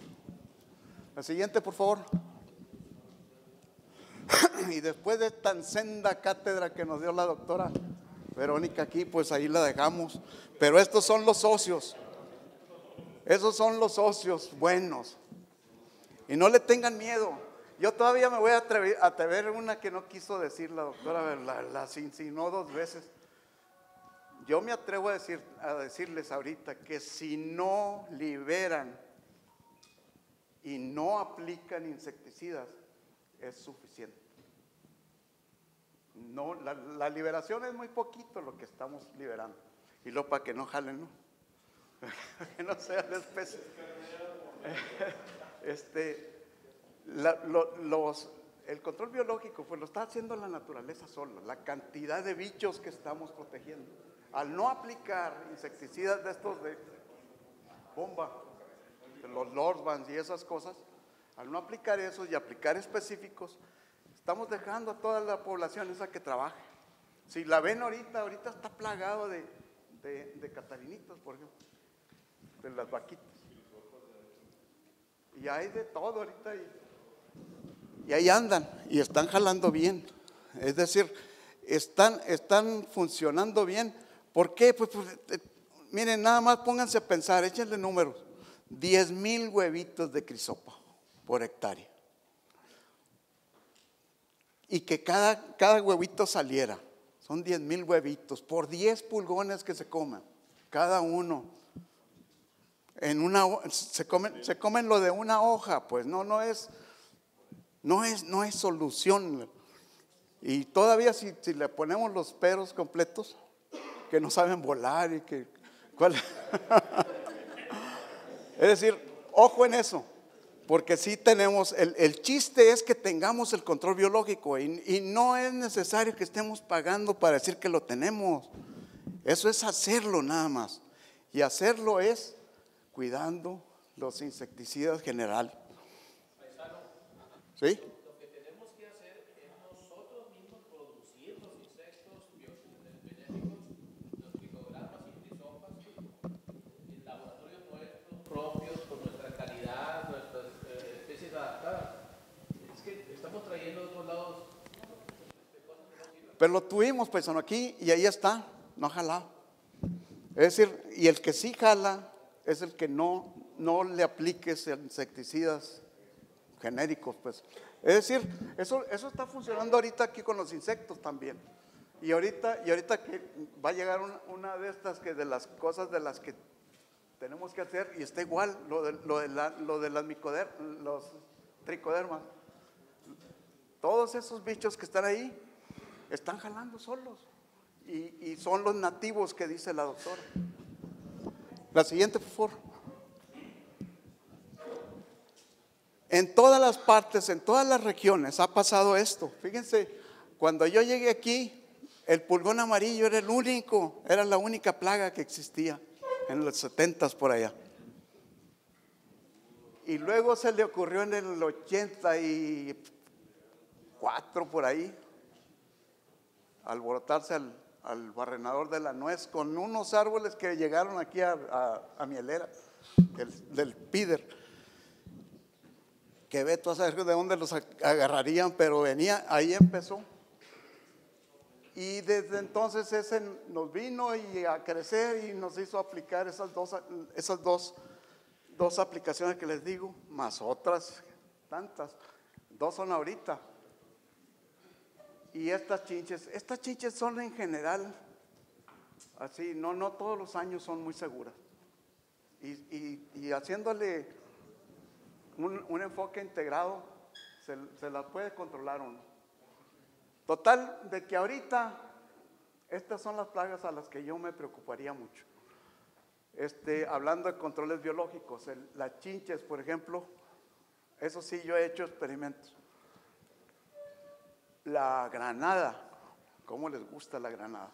La siguiente, por favor. Y después de tan senda cátedra que nos dio la doctora Verónica aquí, pues ahí la dejamos. Pero estos son los socios. Esos son los socios buenos. Y no le tengan miedo. Yo todavía me voy a atrever una que no quiso decir la doctora, las insinuó 2 veces. Yo me atrevo a decirles ahorita que si no liberan y no aplican insecticidas, es suficiente. No, la liberación es muy poquito lo que estamos liberando. Y luego para que no jalen, ¿no? Que no sea la especie. El control biológico pues lo está haciendo la naturaleza sola, la cantidad de bichos que estamos protegiendo. Al no aplicar insecticidas de estos de bomba, de los Lordvans y esas cosas, al no aplicar esos y aplicar específicos, estamos dejando a toda la población esa que trabaje. Si la ven ahorita está plagado de catalinitas, por ejemplo, de las vaquitas. Y hay de todo ahorita y ahí andan y están jalando bien. Es decir, están funcionando bien. ¿Por qué? Pues miren, nada más pónganse a pensar, échenle números. 10,000 huevitos de crisopa por hectárea. Y que cada huevito saliera. Son 10,000 huevitos por 10 pulgones que se coman. Cada uno. Se comen lo de una hoja, pues no es solución. Y todavía si le ponemos los peros completos, que no saben volar y que es decir, ojo en eso, porque sí tenemos, el chiste es que tengamos el control biológico y no es necesario que estemos pagando para decir que lo tenemos. Eso es hacerlo nada más. Y hacerlo es cuidando los insecticidas general. ¿Sí? Lo que tenemos que hacer es nosotros mismos producir Pero lo tuvimos, paisano, aquí y ahí está, no ha jalado. Es decir, y el que sí jala es el que no le apliques insecticidas genéricos, pues. Es decir, eso está funcionando ahorita aquí con los insectos también. Y ahorita que va a llegar una de estas, que de las cosas de las que tenemos que hacer, y está igual, lo de los tricodermas. Todos esos bichos que están ahí están jalando solos. Y son los nativos que dice la doctora. La siguiente, por favor. En todas las partes, en todas las regiones ha pasado esto. Fíjense, cuando yo llegué aquí, el pulgón amarillo era la única plaga que existía en los 70s por allá. Y luego se le ocurrió en el 84 por ahí alborotarse al barrenador de la nuez con unos árboles que llegaron aquí a Mielera, del Pider, que ve tú a saber de dónde los agarrarían, pero venía, ahí empezó. Y desde entonces ese nos vino a crecer y nos hizo aplicar esas dos aplicaciones que les digo, más otras tantas. 2 son ahorita. Y estas chinches son en general así, no todos los años son muy seguras. Y haciéndole un enfoque integrado, se la puede controlar uno. Total, de que ahorita estas son las plagas a las que yo me preocuparía mucho. Hablando de controles biológicos, las chinches, por ejemplo, eso sí, yo he hecho experimentos. La granada, ¿cómo les gusta la granada?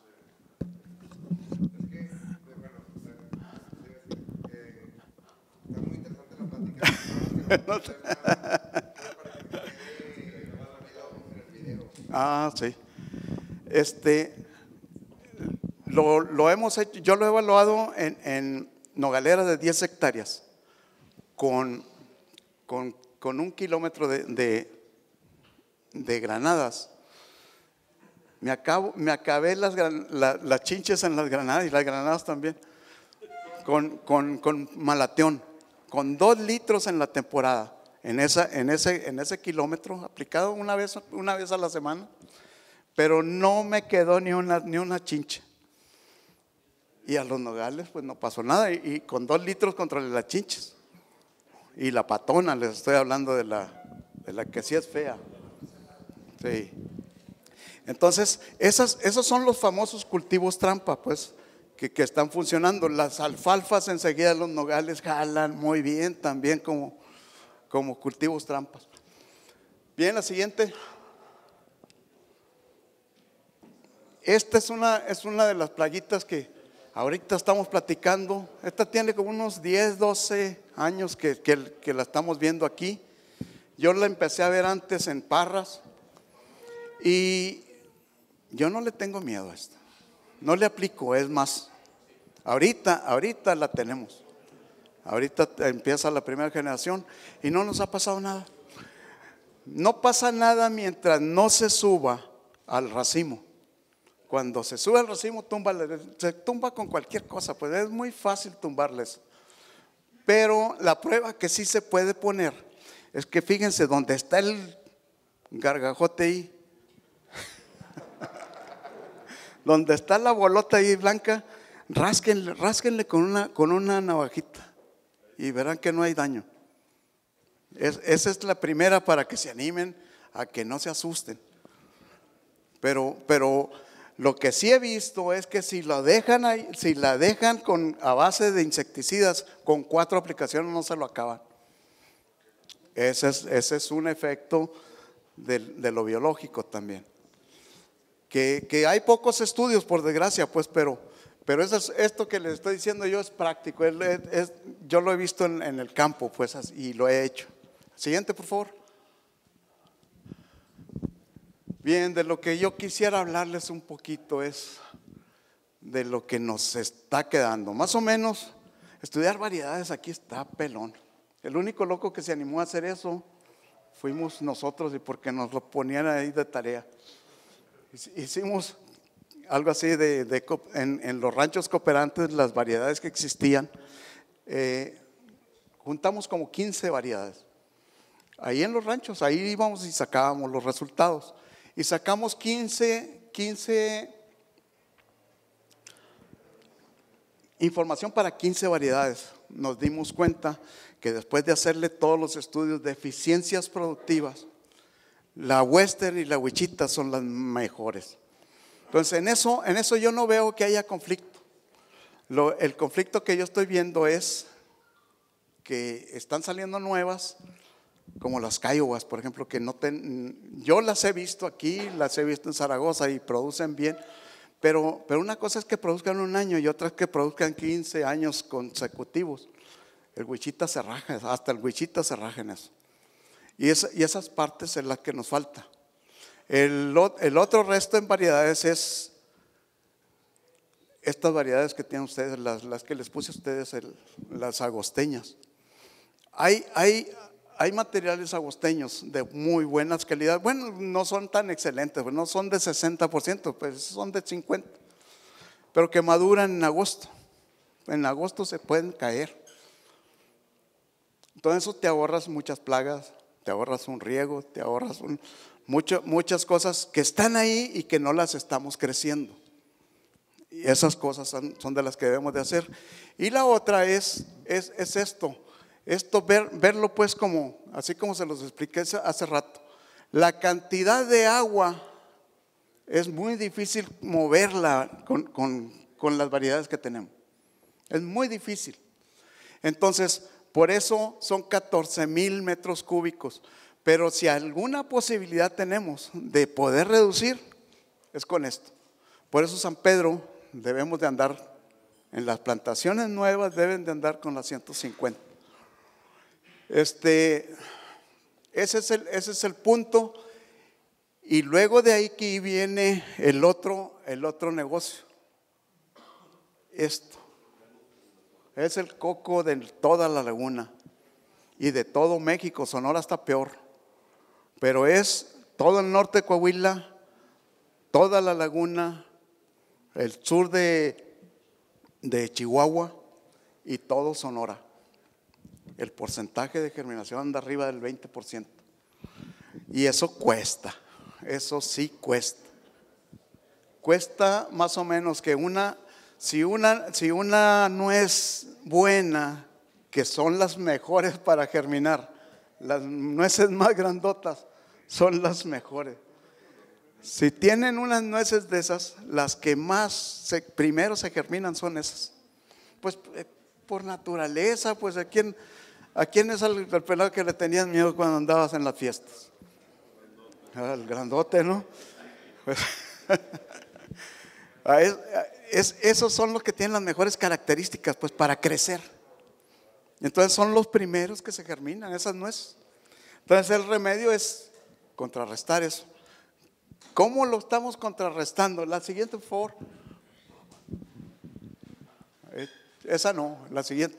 Es que, bueno, está muy interesante la plática. Ah, sí. Lo hemos hecho, yo lo he evaluado en nogaleras de 10 hectáreas con 1 kilómetro de granadas. Me acabé las chinches en las granadas y las granadas también con malatión, con 2 litros en la temporada, en ese kilómetro, aplicado una vez a la semana, pero no me quedó ni una chinche. Y a los nogales pues no pasó nada, y con 2 litros controlé las chinches. Y la patona, les estoy hablando de la que sí es fea. Sí. Entonces, esos son los famosos cultivos trampa, pues, que están funcionando. Las alfalfas enseguida, los nogales jalan muy bien también como cultivos trampas. Bien, la siguiente. Esta es una de las plaguitas que ahorita estamos platicando. Esta tiene como unos 10, 12 años que la estamos viendo aquí. Yo la empecé a ver antes en Parras. Y yo no le tengo miedo a esto, no le aplico, es más, ahorita la tenemos, ahorita empieza la primera generación y no nos ha pasado nada. No pasa nada mientras no se suba al racimo. Cuando se sube al racimo, se tumba con cualquier cosa, pues es muy fácil tumbarles. Pero la prueba que sí se puede poner es que fíjense donde está el gargajote ahí, donde está la bolota ahí blanca, rásquenle con una navajita y verán que no hay daño. Esa es la primera para que se animen a que no se asusten. Pero lo que sí he visto es que si la dejan a base de insecticidas, con 4 aplicaciones no se lo acaban. Ese es un efecto de lo biológico también. Que hay pocos estudios, por desgracia, pues, pero esto que les estoy diciendo yo es práctico, yo lo he visto en el campo, pues, y lo he hecho. Siguiente, por favor. Bien, de lo que yo quisiera hablarles un poquito es de lo que nos está quedando. Más o menos, estudiar variedades aquí está pelón. El único loco que se animó a hacer eso fuimos nosotros, y porque nos lo ponían ahí de tarea. Hicimos algo así en los ranchos cooperantes, las variedades que existían, juntamos como 15 variedades. Ahí en los ranchos, ahí íbamos y sacábamos los resultados. Y sacamos 15 información para 15 variedades. Nos dimos cuenta que después de hacerle todos los estudios de eficiencias productivas, la Western y la Wichita son las mejores. Entonces en eso yo no veo que haya conflicto. El conflicto que yo estoy viendo es que están saliendo nuevas, como las Kiowas, por ejemplo, que yo las he visto aquí, las he visto en Zaragoza y producen bien, pero una cosa es que produzcan un año y otra es que produzcan 15 años consecutivos. El Wichita se raja, hasta el Wichita se raja en eso. Y esas partes es las que nos falta. El otro resto en variedades es estas variedades que tienen ustedes, las que les puse a ustedes, las agosteñas. Hay materiales agosteños de muy buenas calidades. Bueno, no son tan excelentes, no son de 60%, pues son de 50%, pero que maduran en agosto. En agosto se pueden caer. Entonces eso te ahorras muchas plagas, te ahorras un riego, te ahorras muchas cosas que están ahí y que no las estamos creciendo. Y esas cosas son de las que debemos de hacer. Y la otra es esto verlo pues como, así como se los expliqué hace rato. La cantidad de agua es muy difícil moverla con las variedades que tenemos. Es muy difícil. Entonces, por eso son 14,000 metros cúbicos. Pero si alguna posibilidad tenemos de poder reducir, es con esto. Por eso San Pedro debemos de andar, en las plantaciones nuevas deben de andar con las 150. Ese es el punto. Y luego de ahí que viene el otro negocio. Esto es el coco de toda la laguna y de todo México. Sonora está peor, pero es todo el norte de Coahuila, toda la laguna, el sur de Chihuahua y todo Sonora. El porcentaje de germinación anda arriba del 20%. Y eso cuesta, eso sí cuesta. Cuesta más o menos que si una nuez buena, que son las mejores para germinar, las nueces más grandotas son las mejores. Si tienen unas nueces de esas, las que más primero se germinan son esas. Pues por naturaleza, pues ¿a quién es el pelado que le tenías miedo cuando andabas en las fiestas? El grandote, ¿no? Pues, esos son los que tienen las mejores características pues para crecer. Entonces son los primeros que se germinan, esas nueces. Entonces el remedio es contrarrestar eso. ¿Cómo lo estamos contrarrestando? La siguiente, por favor. Esa no, la siguiente.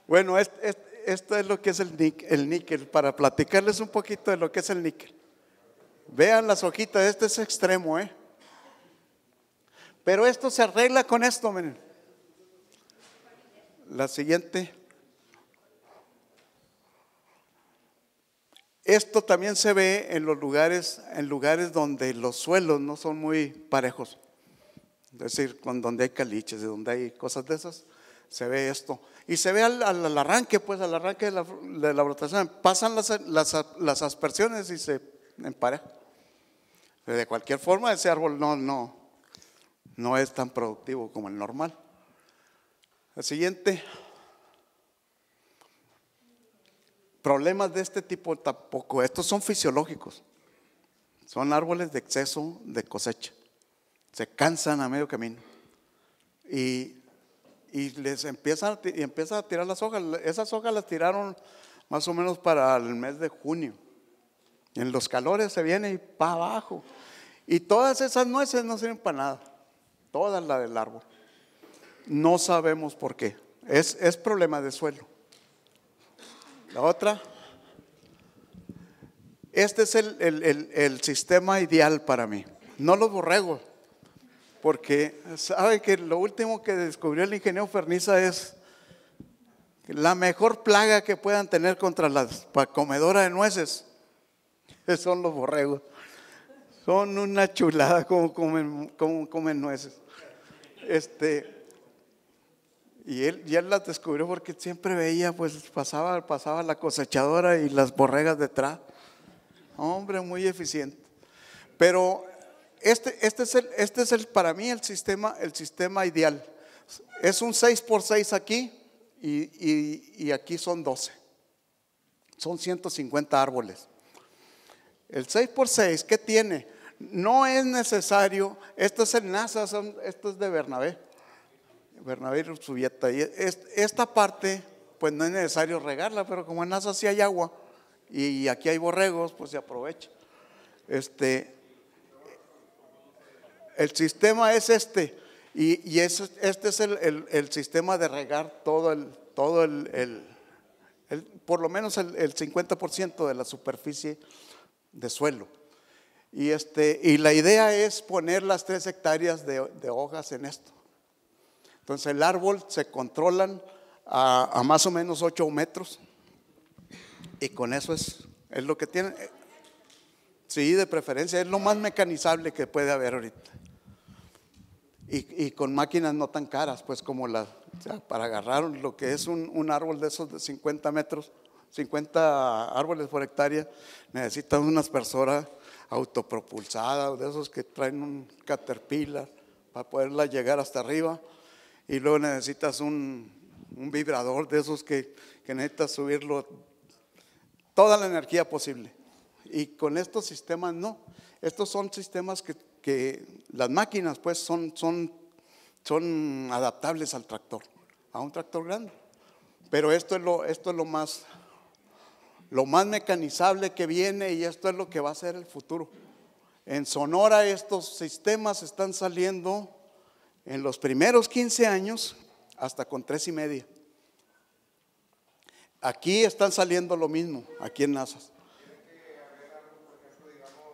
Bueno, esto es lo que es el níquel, para platicarles un poquito de lo que es el níquel. Vean las hojitas, este es extremo, pero esto se arregla con esto, miren. La siguiente. Esto también se ve en lugares donde los suelos no son muy parejos. Es decir, donde hay caliches, donde hay cosas de esas, se ve esto. Y se ve al arranque, pues al arranque de la brotación. Pasan las aspersiones y se empareja. De cualquier forma, ese árbol no es tan productivo como el normal. El siguiente. Problemas de este tipo tampoco. Estos son fisiológicos. Son árboles de exceso de cosecha. Se cansan a medio camino. Y les empiezan a tirar las hojas. Esas hojas las tiraron más o menos para el mes de junio. En los calores se viene y para abajo. Y todas esas nueces no sirven para nada. Todas las del árbol. No sabemos por qué. Es problema de suelo. La otra. Este es el sistema ideal para mí. no los borregos, porque sabe que lo último que descubrió el ingeniero Ferniza es que la mejor plaga que puedan tener contra las comedoras de nueces son los borregos. Son una chulada como comen nueces. Y él las descubrió porque siempre veía, pues pasaba la cosechadora y las borregas detrás. Hombre, muy eficiente. Pero este es para mí el sistema ideal. Es un 6x6 aquí y aquí son 12. Son 150 árboles. El 6x6, ¿qué tiene? No es necesario, esto es el NASA, esto es de Bernabé y Subieta. Y esta parte, pues no es necesario regarla, pero como en NASA sí hay agua y aquí hay borregos, pues se aprovecha. El sistema es y este es el sistema de regar todo por lo menos el 50% de la superficie de suelo. Y la idea es poner las 3 hectáreas de hojas en esto. Entonces el árbol se controlan a más o menos 8 metros y con eso es lo que tienen. Sí, de preferencia, es lo más mecanizable que puede haber ahorita. Y con máquinas no tan caras, pues como para agarrar lo que es un árbol de esos de 50 metros, 50 árboles por hectárea, necesitan una aspersora autopropulsada, de esos que traen un Caterpillar para poderla llegar hasta arriba. Y luego necesitas un vibrador de esos que necesitas subirlo toda la energía posible. Y con estos sistemas no. Estos son sistemas que las máquinas pues son adaptables al tractor, a un tractor grande. Pero esto es lo más mecanizable que viene y esto es lo que va a ser el futuro. En Sonora estos sistemas están saliendo en los primeros 15 años hasta con 3.5. Aquí están saliendo lo mismo, aquí en Nazas. Tiene que haber algo, por ejemplo, digamos,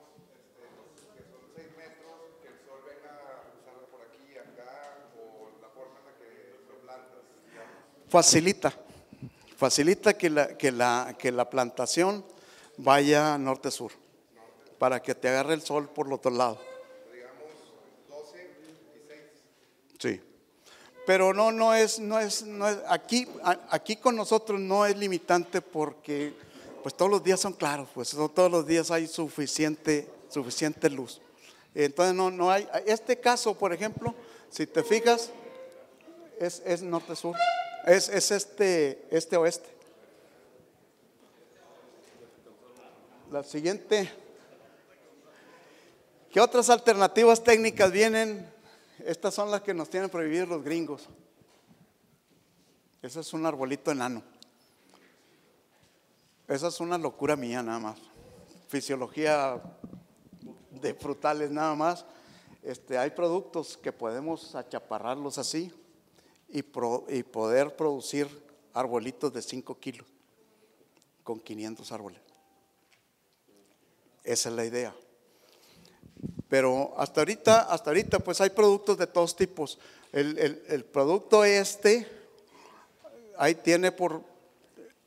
que son 6 metros, que el sol venga a usarlo por aquí y acá, o la forma en la que lo plantas, digamos. Facilita que la plantación vaya norte-sur, para que te agarre el sol por los dos lados. Digamos 12 y 6. Sí, pero no es aquí con nosotros no es limitante porque pues todos los días son claros, pues todos los días hay suficiente luz. Entonces no hay, este caso por ejemplo, si te fijas, es norte-sur, es este-oeste. La siguiente, ¿qué otras alternativas técnicas vienen? Estas son las que nos tienen prohibidos los gringos. Ese es un arbolito enano. Esa es una locura mía nada más. Fisiología de frutales nada más. Hay productos que podemos achaparrarlos así y poder producir arbolitos de 5 kilos con 500 árboles. Esa es la idea. Pero hasta ahorita pues hay productos de todos tipos. El producto ahí tiene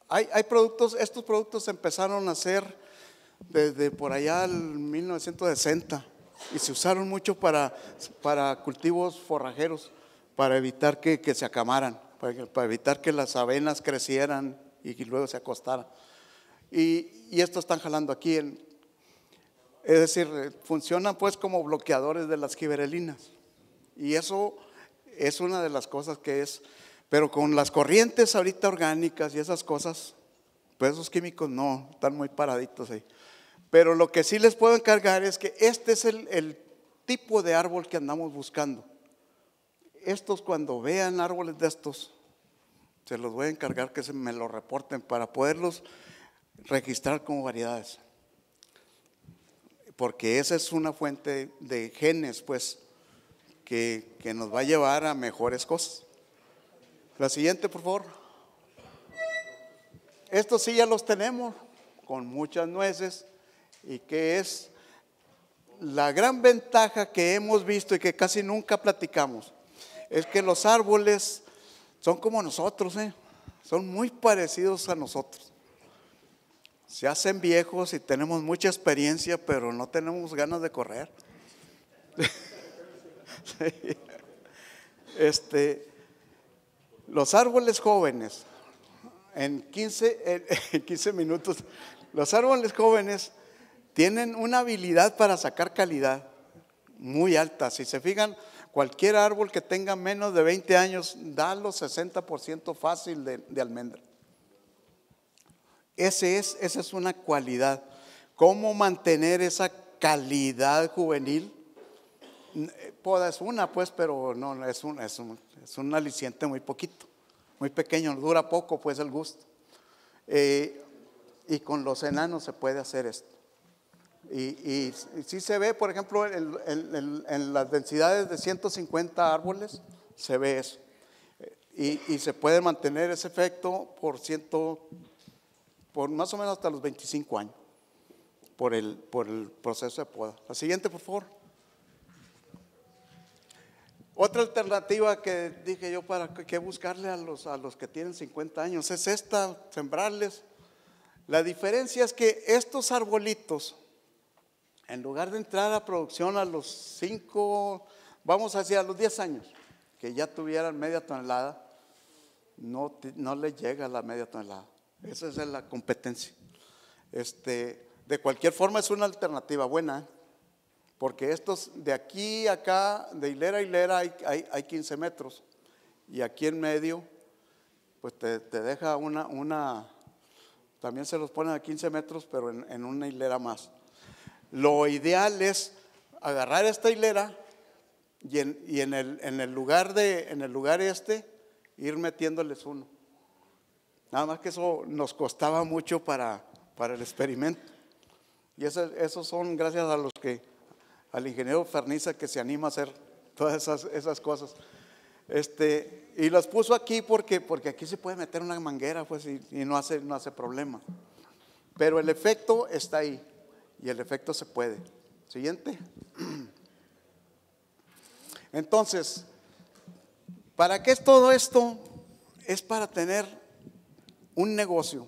hay productos, estos productos empezaron a ser desde por allá en 1960 y se usaron mucho para cultivos forrajeros, para evitar que se acamaran, para evitar que las avenas crecieran y luego se acostaran. Y estos están jalando aquí es decir, funcionan pues como bloqueadores de las gibberelinas. Y eso es una de las cosas que pero con las corrientes ahorita orgánicas y esas cosas, pues esos químicos no, están muy paraditos ahí. Pero lo que sí les puedo encargar es que este es el tipo de árbol que andamos buscando. Estos cuando vean árboles de estos, se los voy a encargar que me lo reporten para poderlos registrar como variedades. Porque esa es una fuente de genes, pues, que nos va a llevar a mejores cosas. La siguiente, por favor. Estos sí ya los tenemos, con muchas nueces, y que es la gran ventaja que hemos visto y que casi nunca platicamos es que los árboles son como nosotros, son muy parecidos a nosotros. Se hacen viejos y tenemos mucha experiencia, pero no tenemos ganas de correr. Los árboles jóvenes, en 15 minutos, los árboles jóvenes tienen una habilidad para sacar calidad muy alta. Si se fijan, cualquier árbol que tenga menos de 20 años da los 60% fácil de almendra. Esa es una cualidad. ¿Cómo mantener esa calidad juvenil? Poda es una, pues, pero no, es un aliciente muy poquito, muy pequeño, dura poco, pues, el gusto. Y con los enanos se puede hacer esto. Y sí se ve, por ejemplo, en las densidades de 150 árboles, se ve eso. Y se puede mantener ese efecto por más o menos hasta los 25 años, por el proceso de poda. La siguiente, por favor. Otra alternativa que dije yo para que buscarle a los que tienen 50 años es esta, sembrarles. La diferencia es que estos arbolitos, en lugar de entrar a producción a los 5, vamos a decir a los 10 años, que ya tuvieran media tonelada, no les llega la media tonelada. Esa es la competencia. De cualquier forma es una alternativa buena, porque estos de aquí a acá, de hilera a hilera, hay 15 metros, y aquí en medio, pues te deja una, también se los ponen a 15 metros, pero en una hilera más. Lo ideal es agarrar esta hilera y en el lugar ir metiéndoles uno. Nada más que eso nos costaba mucho para el experimento. Y esos son gracias al ingeniero Ferniza, que se anima a hacer todas esas cosas. Y las puso aquí porque aquí se puede meter una manguera, pues, y no hace problema. Pero el efecto está ahí, y el efecto se puede. Siguiente. Entonces, ¿para qué es todo esto? Es para tener un negocio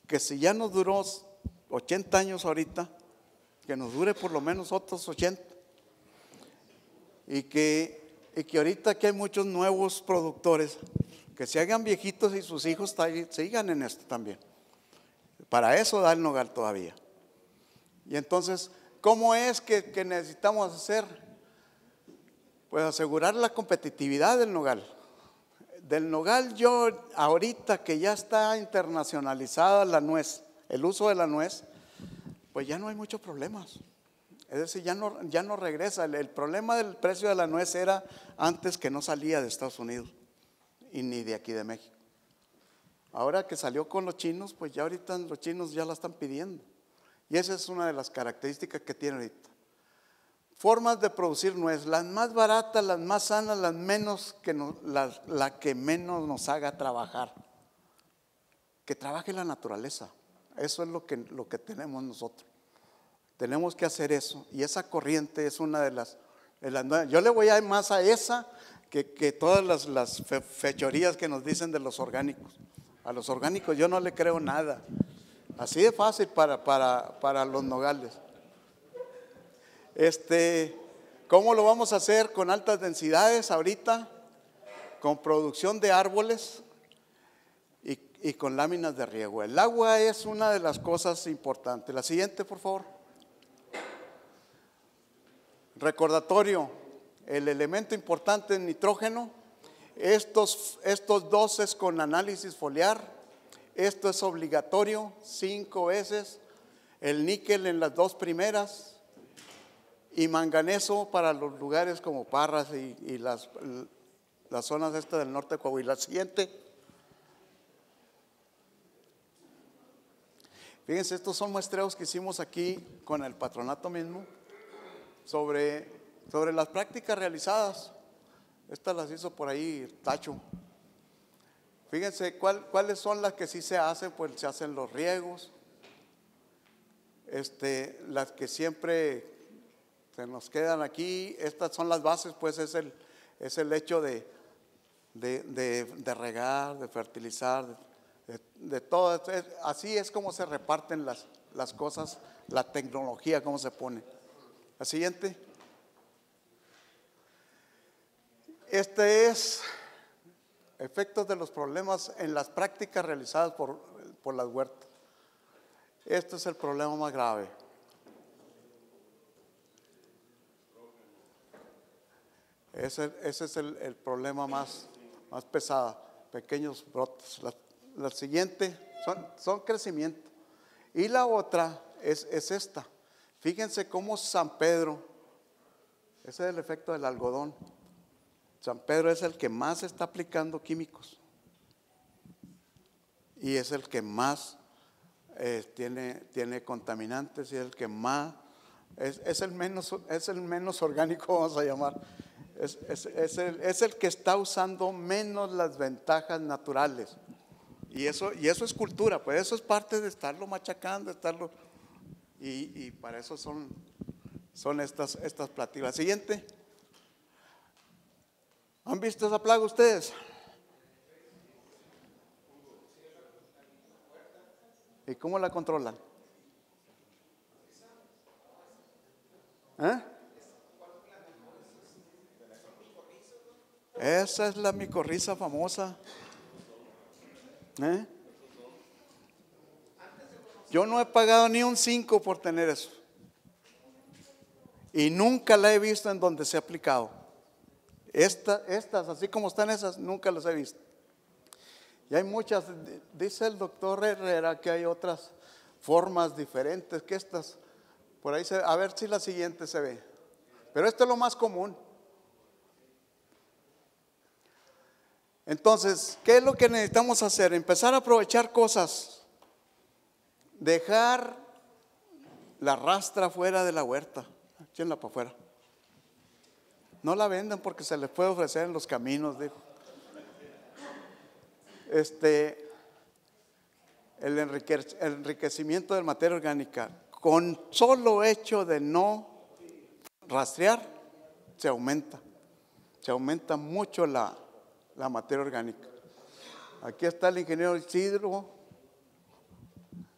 que si ya nos duró 80 años ahorita, que nos dure por lo menos otros 80. Y que ahorita que hay muchos nuevos productores, que se hagan viejitos y sus hijos sigan en esto también. Para eso da el nogal todavía. Y entonces, ¿cómo es que necesitamos hacer? Pues asegurar la competitividad del nogal. Del nogal, yo ahorita que ya está internacionalizada la nuez, el uso de la nuez, pues ya no hay muchos problemas. Es decir, ya no regresa. El problema del precio de la nuez era antes, que no salía de Estados Unidos y ni de aquí de México. Ahora que salió con los chinos, pues ya ahorita los chinos ya la están pidiendo. Y esa es una de las características que tiene ahorita. Formas de producir nuez, las más baratas, las más sanas, la que menos nos haga trabajar. Que trabaje la naturaleza. Eso es lo que tenemos nosotros. Tenemos que hacer eso. Y esa corriente es una de las nuevas. Yo le voy a ir más a esa que todas las fechorías que nos dicen de los orgánicos. A los orgánicos yo no le creo nada. Así de fácil para los nogales. ¿Cómo lo vamos a hacer? Con altas densidades ahorita, con producción de árboles y con láminas de riego. El agua es una de las cosas importantes. La siguiente, por favor. Recordatorio, el elemento importante es nitrógeno. Estos dos es con análisis foliar. Esto es obligatorio 5 veces. El níquel en las 2 primeras. Y manganeso para los lugares como Parras y las zonas del norte de Coahuila. Siguiente. Fíjense, estos son muestreos que hicimos aquí con el patronato mismo sobre las prácticas realizadas. Estas las hizo por ahí Tacho. Fíjense cuáles son las que sí se hacen. Pues se hacen los riegos, las que siempre se nos quedan aquí. Estas son las bases, pues es el hecho de regar, de fertilizar, de todo. Así es como se reparten las cosas, la tecnología, cómo se pone. La siguiente. Este es efectos de los problemas en las prácticas realizadas por las huertas. Este es el problema más grave. Ese es el problema más pesado. Pequeños brotes. La siguiente son crecimiento. Y la otra es esta. Fíjense cómo San Pedro, ese es el efecto del algodón. San Pedro es el que más está aplicando químicos y es el que más tiene contaminantes y es el que más es el menos orgánico, vamos a llamar. Es el que está usando menos las ventajas naturales. Y eso es cultura, pues eso es parte de estarlo machacando, y para eso son estas pláticas. Siguiente. ¿Han visto esa plaga ustedes? ¿Y cómo la controlan? Esa es la micorriza famosa. Yo no he pagado ni un 5 por tener eso. Y nunca la he visto en donde se ha aplicado. Estas, así como están esas, nunca las he visto. Y hay muchas, dice el doctor Herrera que hay otras formas diferentes que estas. Por ahí a ver si la siguiente se ve. Pero esto es lo más común. Entonces, ¿qué es lo que necesitamos hacer? Empezar a aprovechar cosas. Dejar la rastra fuera de la huerta. Échenla para afuera. No la vendan porque se les puede ofrecer en los caminos, dijo. El enriquecimiento de materia orgánica. Con solo hecho de no rastrear, se aumenta mucho la materia orgánica. Aquí está el ingeniero Isidro,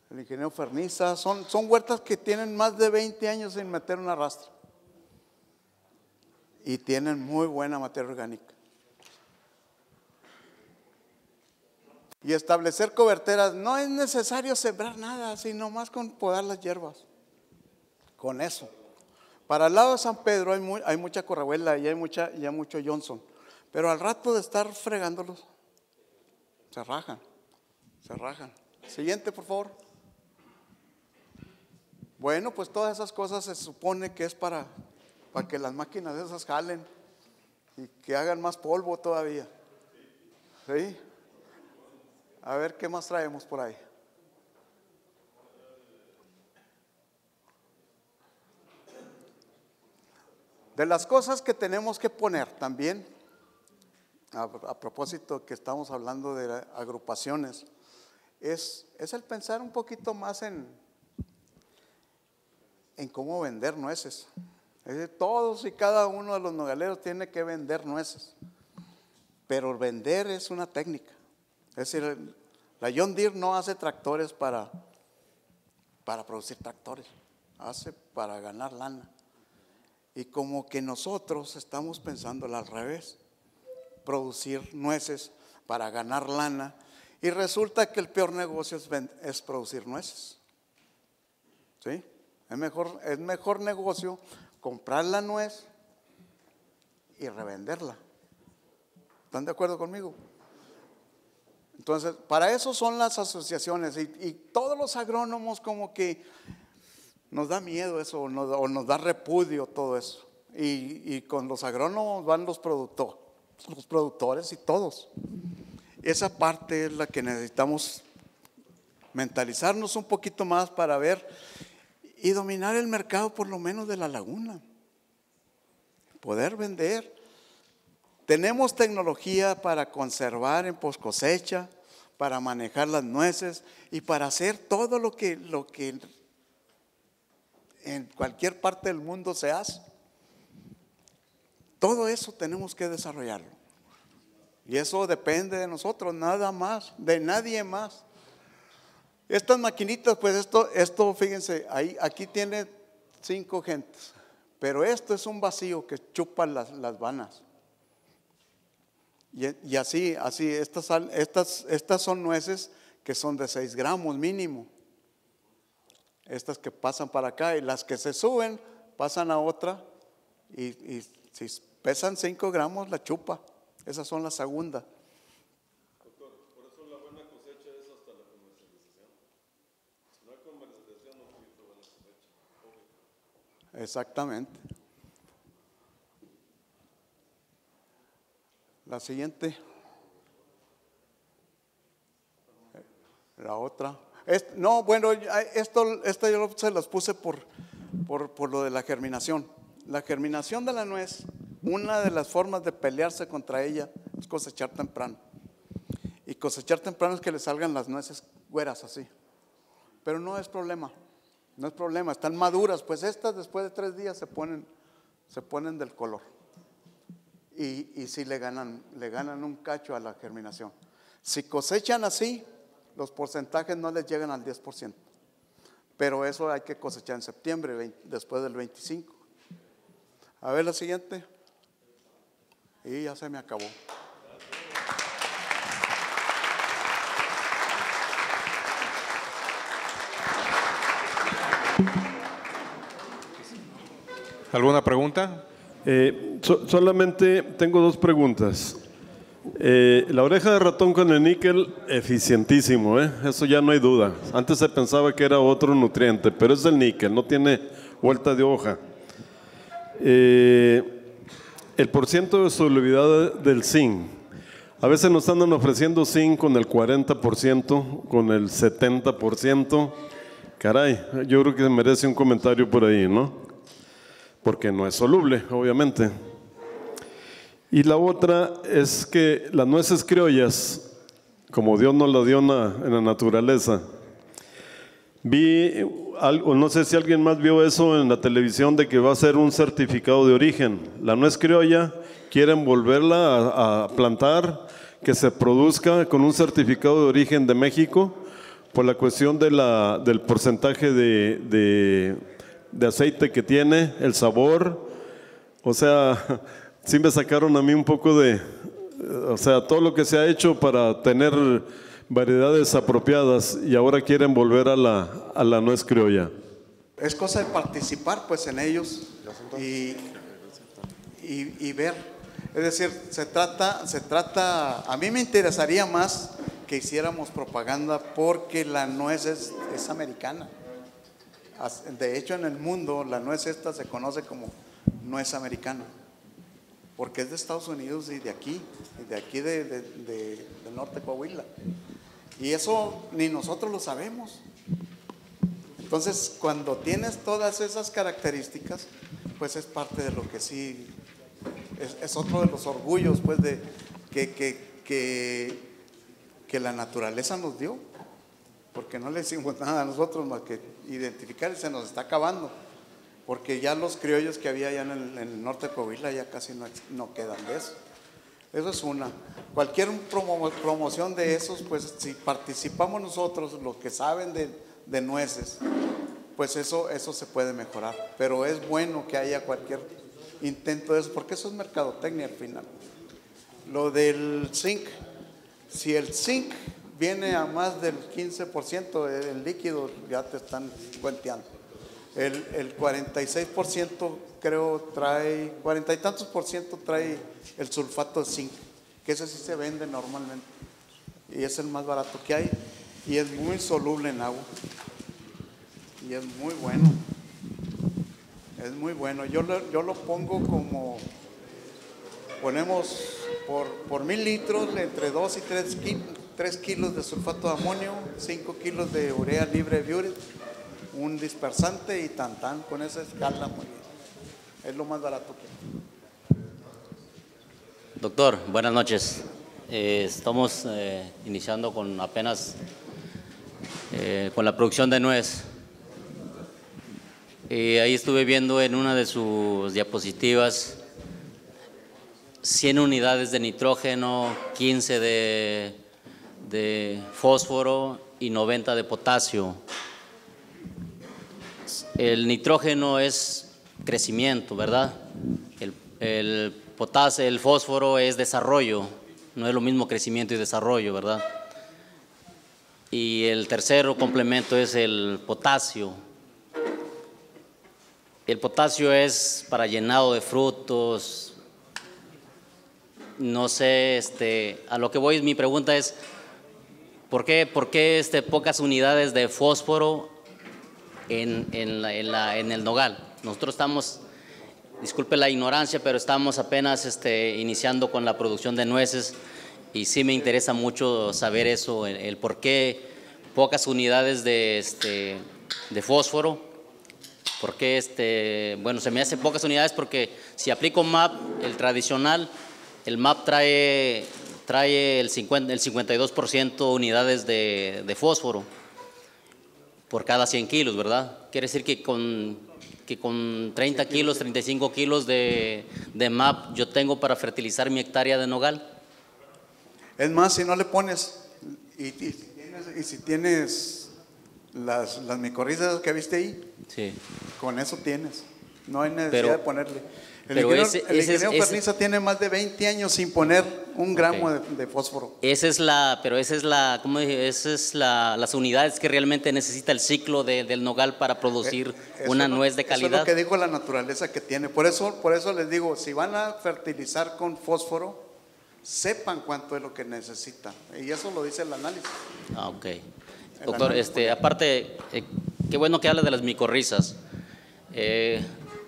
el ingeniero Ferniza. Son huertas que tienen más de 20 años sin meter una rastra y tienen muy buena materia orgánica. Y establecer coberteras. No es necesario sembrar nada, sino más con podar las hierbas. Con eso. Para el lado de San Pedro hay mucha corrabuela y hay mucho Johnson. Pero al rato de estar fregándolos, se rajan. Siguiente, por favor. Bueno, pues todas esas cosas se supone que es para que las máquinas esas jalen y que hagan más polvo todavía. ¿Sí? A ver qué más traemos por ahí. De las cosas que tenemos que poner también, a propósito que estamos hablando de agrupaciones, es el pensar un poquito más en cómo vender nueces. Es decir, todos y cada uno de los nogaleros tiene que vender nueces, pero vender es una técnica. Es decir, la John Deere no hace tractores para producir tractores, hace para ganar lana. Y como que nosotros estamos pensando al revés, producir nueces para ganar lana, y resulta que el peor negocio es producir nueces. ¿Sí? Es mejor negocio comprar la nuez y revenderla. ¿Están de acuerdo conmigo? Entonces, para eso son las asociaciones, y todos los agrónomos como que nos da miedo eso, o nos da repudio todo eso. Y con los agrónomos van los productores y todos. Esa parte es la que necesitamos mentalizarnos un poquito más para ver y dominar el mercado, por lo menos de la laguna. Poder vender. Tenemos tecnología para conservar en post cosecha, para manejar las nueces y para hacer todo lo que en cualquier parte del mundo se hace. Todo eso tenemos que desarrollarlo. Y eso depende de nosotros, nada más, de nadie más. Estas maquinitas, pues esto fíjense, aquí tiene 5 gentes, pero esto es un vacío que chupa las vanas. Y así, estas son nueces que son de 6 gramos mínimo. Estas que pasan para acá y las que se suben pasan a otra y si pesan 5 gramos la chupa. Esas son las segundas. Doctor, por eso la buena cosecha es hasta la comercialización. Si no hay comercialización, no hay buena cosecha. Exactamente. La siguiente. La otra. No, bueno, esta yo se las puse por lo de la germinación. La germinación de la nuez, una de las formas de pelearse contra ella es cosechar temprano. Y cosechar temprano es que le salgan las nueces güeras así. Pero no es problema, no es problema, están maduras. Pues estas después de 3 días se ponen del color. Y sí le ganan un cacho a la germinación. Si cosechan así, los porcentajes no les llegan al 10%. Pero eso hay que cosechar en septiembre, después del 25. A ver la siguiente. Y ya se me acabó. ¿Alguna pregunta? Solamente tengo 2 preguntas. La oreja de ratón con el níquel, eficientísimo, eso ya no hay duda. Antes se pensaba que era otro nutriente, pero es el níquel, no tiene vuelta de hoja. El porciento de solubilidad del zinc. A veces nos andan ofreciendo zinc con el 40%, con el 70%. Caray, yo creo que merece un comentario por ahí, ¿no? Porque no es soluble, obviamente. Y la otra es que las nueces criollas, como Dios nos las dio en la naturaleza, vi algo, no sé si alguien más vio eso en la televisión, de que va a ser un certificado de origen. La nuez criolla quieren volverla a plantar, que se produzca con un certificado de origen de México, por la cuestión del porcentaje de aceite que tiene, el sabor. O sea, sí me sacaron a mí un poco o sea, todo lo que se ha hecho para tener variedades apropiadas, y ahora quieren volver a la nuez criolla. Es cosa de participar pues en ellos y ver. Es decir, se trata, a mí me interesaría más que hiciéramos propaganda, porque la nuez es americana. De hecho, en el mundo la nuez esta se conoce como nuez americana, porque es de Estados Unidos y de aquí del norte de Coahuila. Y eso ni nosotros lo sabemos. Entonces, cuando tienes todas esas características, pues es parte de lo que sí, es otro de los orgullos, pues, de que la naturaleza nos dio, porque no le hicimos nada a nosotros más que identificar, y se nos está acabando, porque ya los criollos que había allá en el norte de Coahuila ya casi no quedan de eso. Eso es una. Cualquier promoción de esos, pues si participamos nosotros, los que saben de nueces, pues eso se puede mejorar. Pero es bueno que haya cualquier intento de eso, porque eso es mercadotecnia al final. Lo del zinc, si el zinc viene a más del 15% del líquido, ya te están cuenteando. El 46% creo trae, 40 y tantos % trae el sulfato de zinc, que ese sí se vende normalmente y es el más barato que hay, y es muy soluble en agua y es muy bueno. Es muy bueno. Yo lo pongo como, ponemos por 1000 litros entre 2 y 3 kilos de sulfato de amonio, 5 kilos de urea libre biuret, un dispersante y con esa escala muy bien. Es lo más barato que hay. Doctor, buenas noches. Estamos iniciando con apenas con la producción de nuez. Ahí estuve viendo en una de sus diapositivas 100 unidades de nitrógeno, 15 de fósforo y 90 de potasio. El nitrógeno es crecimiento, ¿verdad? El potasio, el fósforo es desarrollo, no es lo mismo crecimiento y desarrollo, ¿verdad? Y el tercero complemento es el potasio. El potasio es para llenado de frutos. No sé, a lo que voy, mi pregunta es, ¿por qué pocas unidades de fósforo en el nogal? Nosotros estamos, disculpe la ignorancia, pero estamos apenas iniciando con la producción de nueces y sí me interesa mucho saber eso, el por qué pocas unidades de fósforo. ¿Por qué bueno, se me hace pocas unidades porque si aplico MAP, el tradicional, el MAP trae el 52% unidades de fósforo por cada 100 kilos, ¿verdad? Quiere decir que con 30 kilos, 35 kilos de MAP yo tengo para fertilizar mi hectárea de nogal. Es más, si no le pones, y si tienes las micorrizas que viste ahí, Sí. con eso tienes. No hay necesidad de ponerle. El pero ingeniero Ferniza tiene más de 20 años sin poner un gramo de fósforo. Esa es las unidades que realmente necesita el ciclo del nogal para producir una nuez de calidad. Eso es lo que dijo la naturaleza que tiene. Por eso les digo, si van a fertilizar con fósforo, sepan cuánto es lo que necesitan. Y eso lo dice el análisis. Ah, ok. Doctor, aparte, qué bueno que habla de las micorrizas.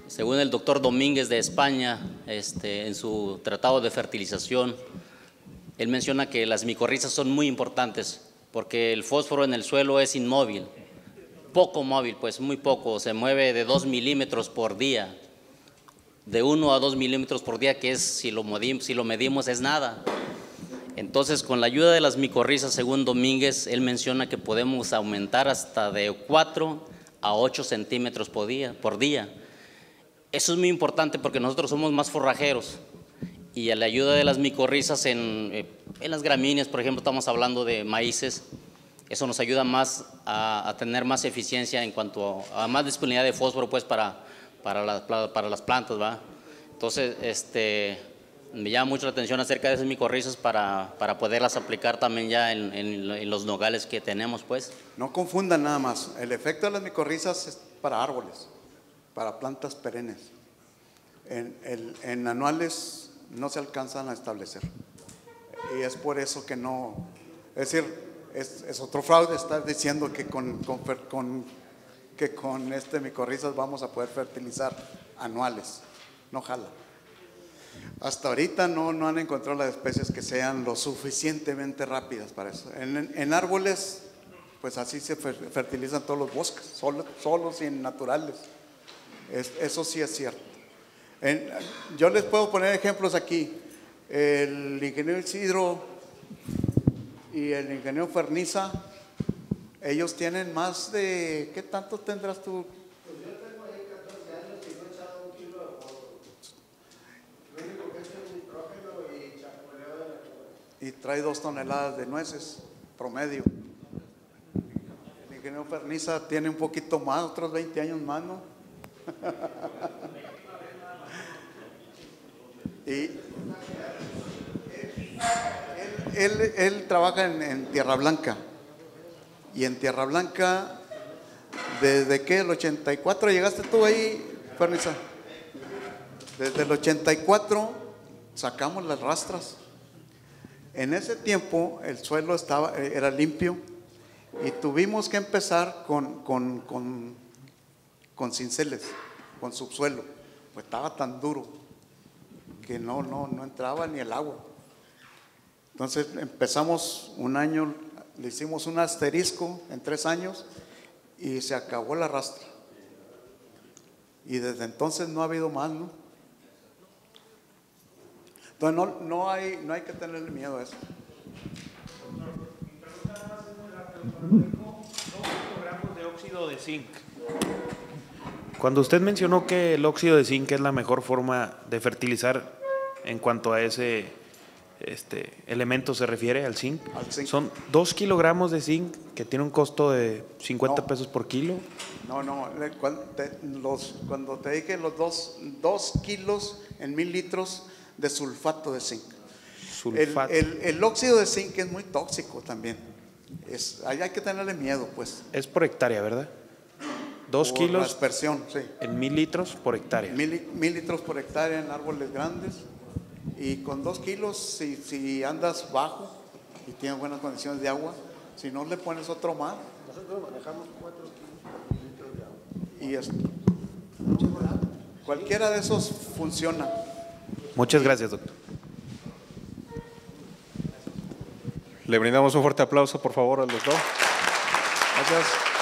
Según el doctor Domínguez de España, en su tratado de fertilización, él menciona que las micorrizas son muy importantes porque el fósforo en el suelo es inmóvil, poco móvil, pues muy poco, se mueve de 2 milímetros por día, de 1 a 2 milímetros por día, que es, si lo medimos es nada. Entonces, con la ayuda de las micorrizas, según Domínguez, él menciona que podemos aumentar hasta de 4 a 8 centímetros por día. Eso es muy importante porque nosotros somos más forrajeros y a la ayuda de las micorrizas en las gramíneas, por ejemplo, estamos hablando de maíces, eso nos ayuda más a tener más eficiencia en cuanto a más disponibilidad de fósforo, pues, para las plantas, ¿va? Entonces, me llama mucho la atención acerca de esas micorrizas para poderlas aplicar también ya en los nogales que tenemos, pues. No confundan nada más, el efecto de las micorrizas es para árboles, para plantas perennes. En anuales no se alcanzan a establecer. Y es por eso que no, es decir, es otro fraude estar diciendo que con micorrizas vamos a poder fertilizar anuales. No jala. Hasta ahorita no han encontrado las especies que sean lo suficientemente rápidas para eso. En árboles, pues así se fertilizan todos los bosques, solos y naturales. Eso sí es cierto. Yo les puedo poner ejemplos aquí. El ingeniero Isidro y el ingeniero Ferniza, ellos tienen más de… ¿Qué tanto tendrás tú? Pues yo tengo ahí 14 años y no he echado un kilo de fósforo. Lo único que he hecho es nitrógeno y chapuleo de la flor. Y trae 2 toneladas de nueces promedio. El ingeniero Ferniza tiene un poquito más, otros 20 años más, ¿no? Y él trabaja en Tierra Blanca. Y en Tierra Blanca, ¿desde qué? ¿El 84 llegaste tú ahí, Ferniza? Desde el 84 sacamos las rastras. En ese tiempo el suelo era limpio y tuvimos que empezar con cinceles, con subsuelo, pues estaba tan duro que no entraba ni el agua. Entonces empezamos un año, le hicimos un asterisco en 3 años y se acabó la rastra. Y desde entonces no ha habido más, ¿no? Entonces no hay que tenerle miedo a eso. Mi pregunta nada más es muy rápido. Cuando dijo 2 gramos de óxido de zinc, cuando usted mencionó que el óxido de zinc es la mejor forma de fertilizar en cuanto a ese elemento se refiere, al zinc. Al zinc. Son 2 kilogramos de zinc que tiene un costo de 50 No. pesos por kilo. No, cuando te dije los 2 kilos en 1000 litros de sulfato de zinc. Sulfato. El óxido de zinc es muy tóxico también. Ahí hay que tenerle miedo, pues. Es por hectárea, ¿verdad? 2 Por la kilos aspersión, sí. en 1000 litros por hectárea. 1000 litros por hectárea en árboles grandes. Y con 2 kilos, si andas bajo y tienes buenas condiciones de agua, si no le pones otro más. Nosotros manejamos 4 kilos por litro de agua. Y cualquiera de esos funciona. Muchas gracias, doctor. Le brindamos un fuerte aplauso, por favor, al doctor. Gracias.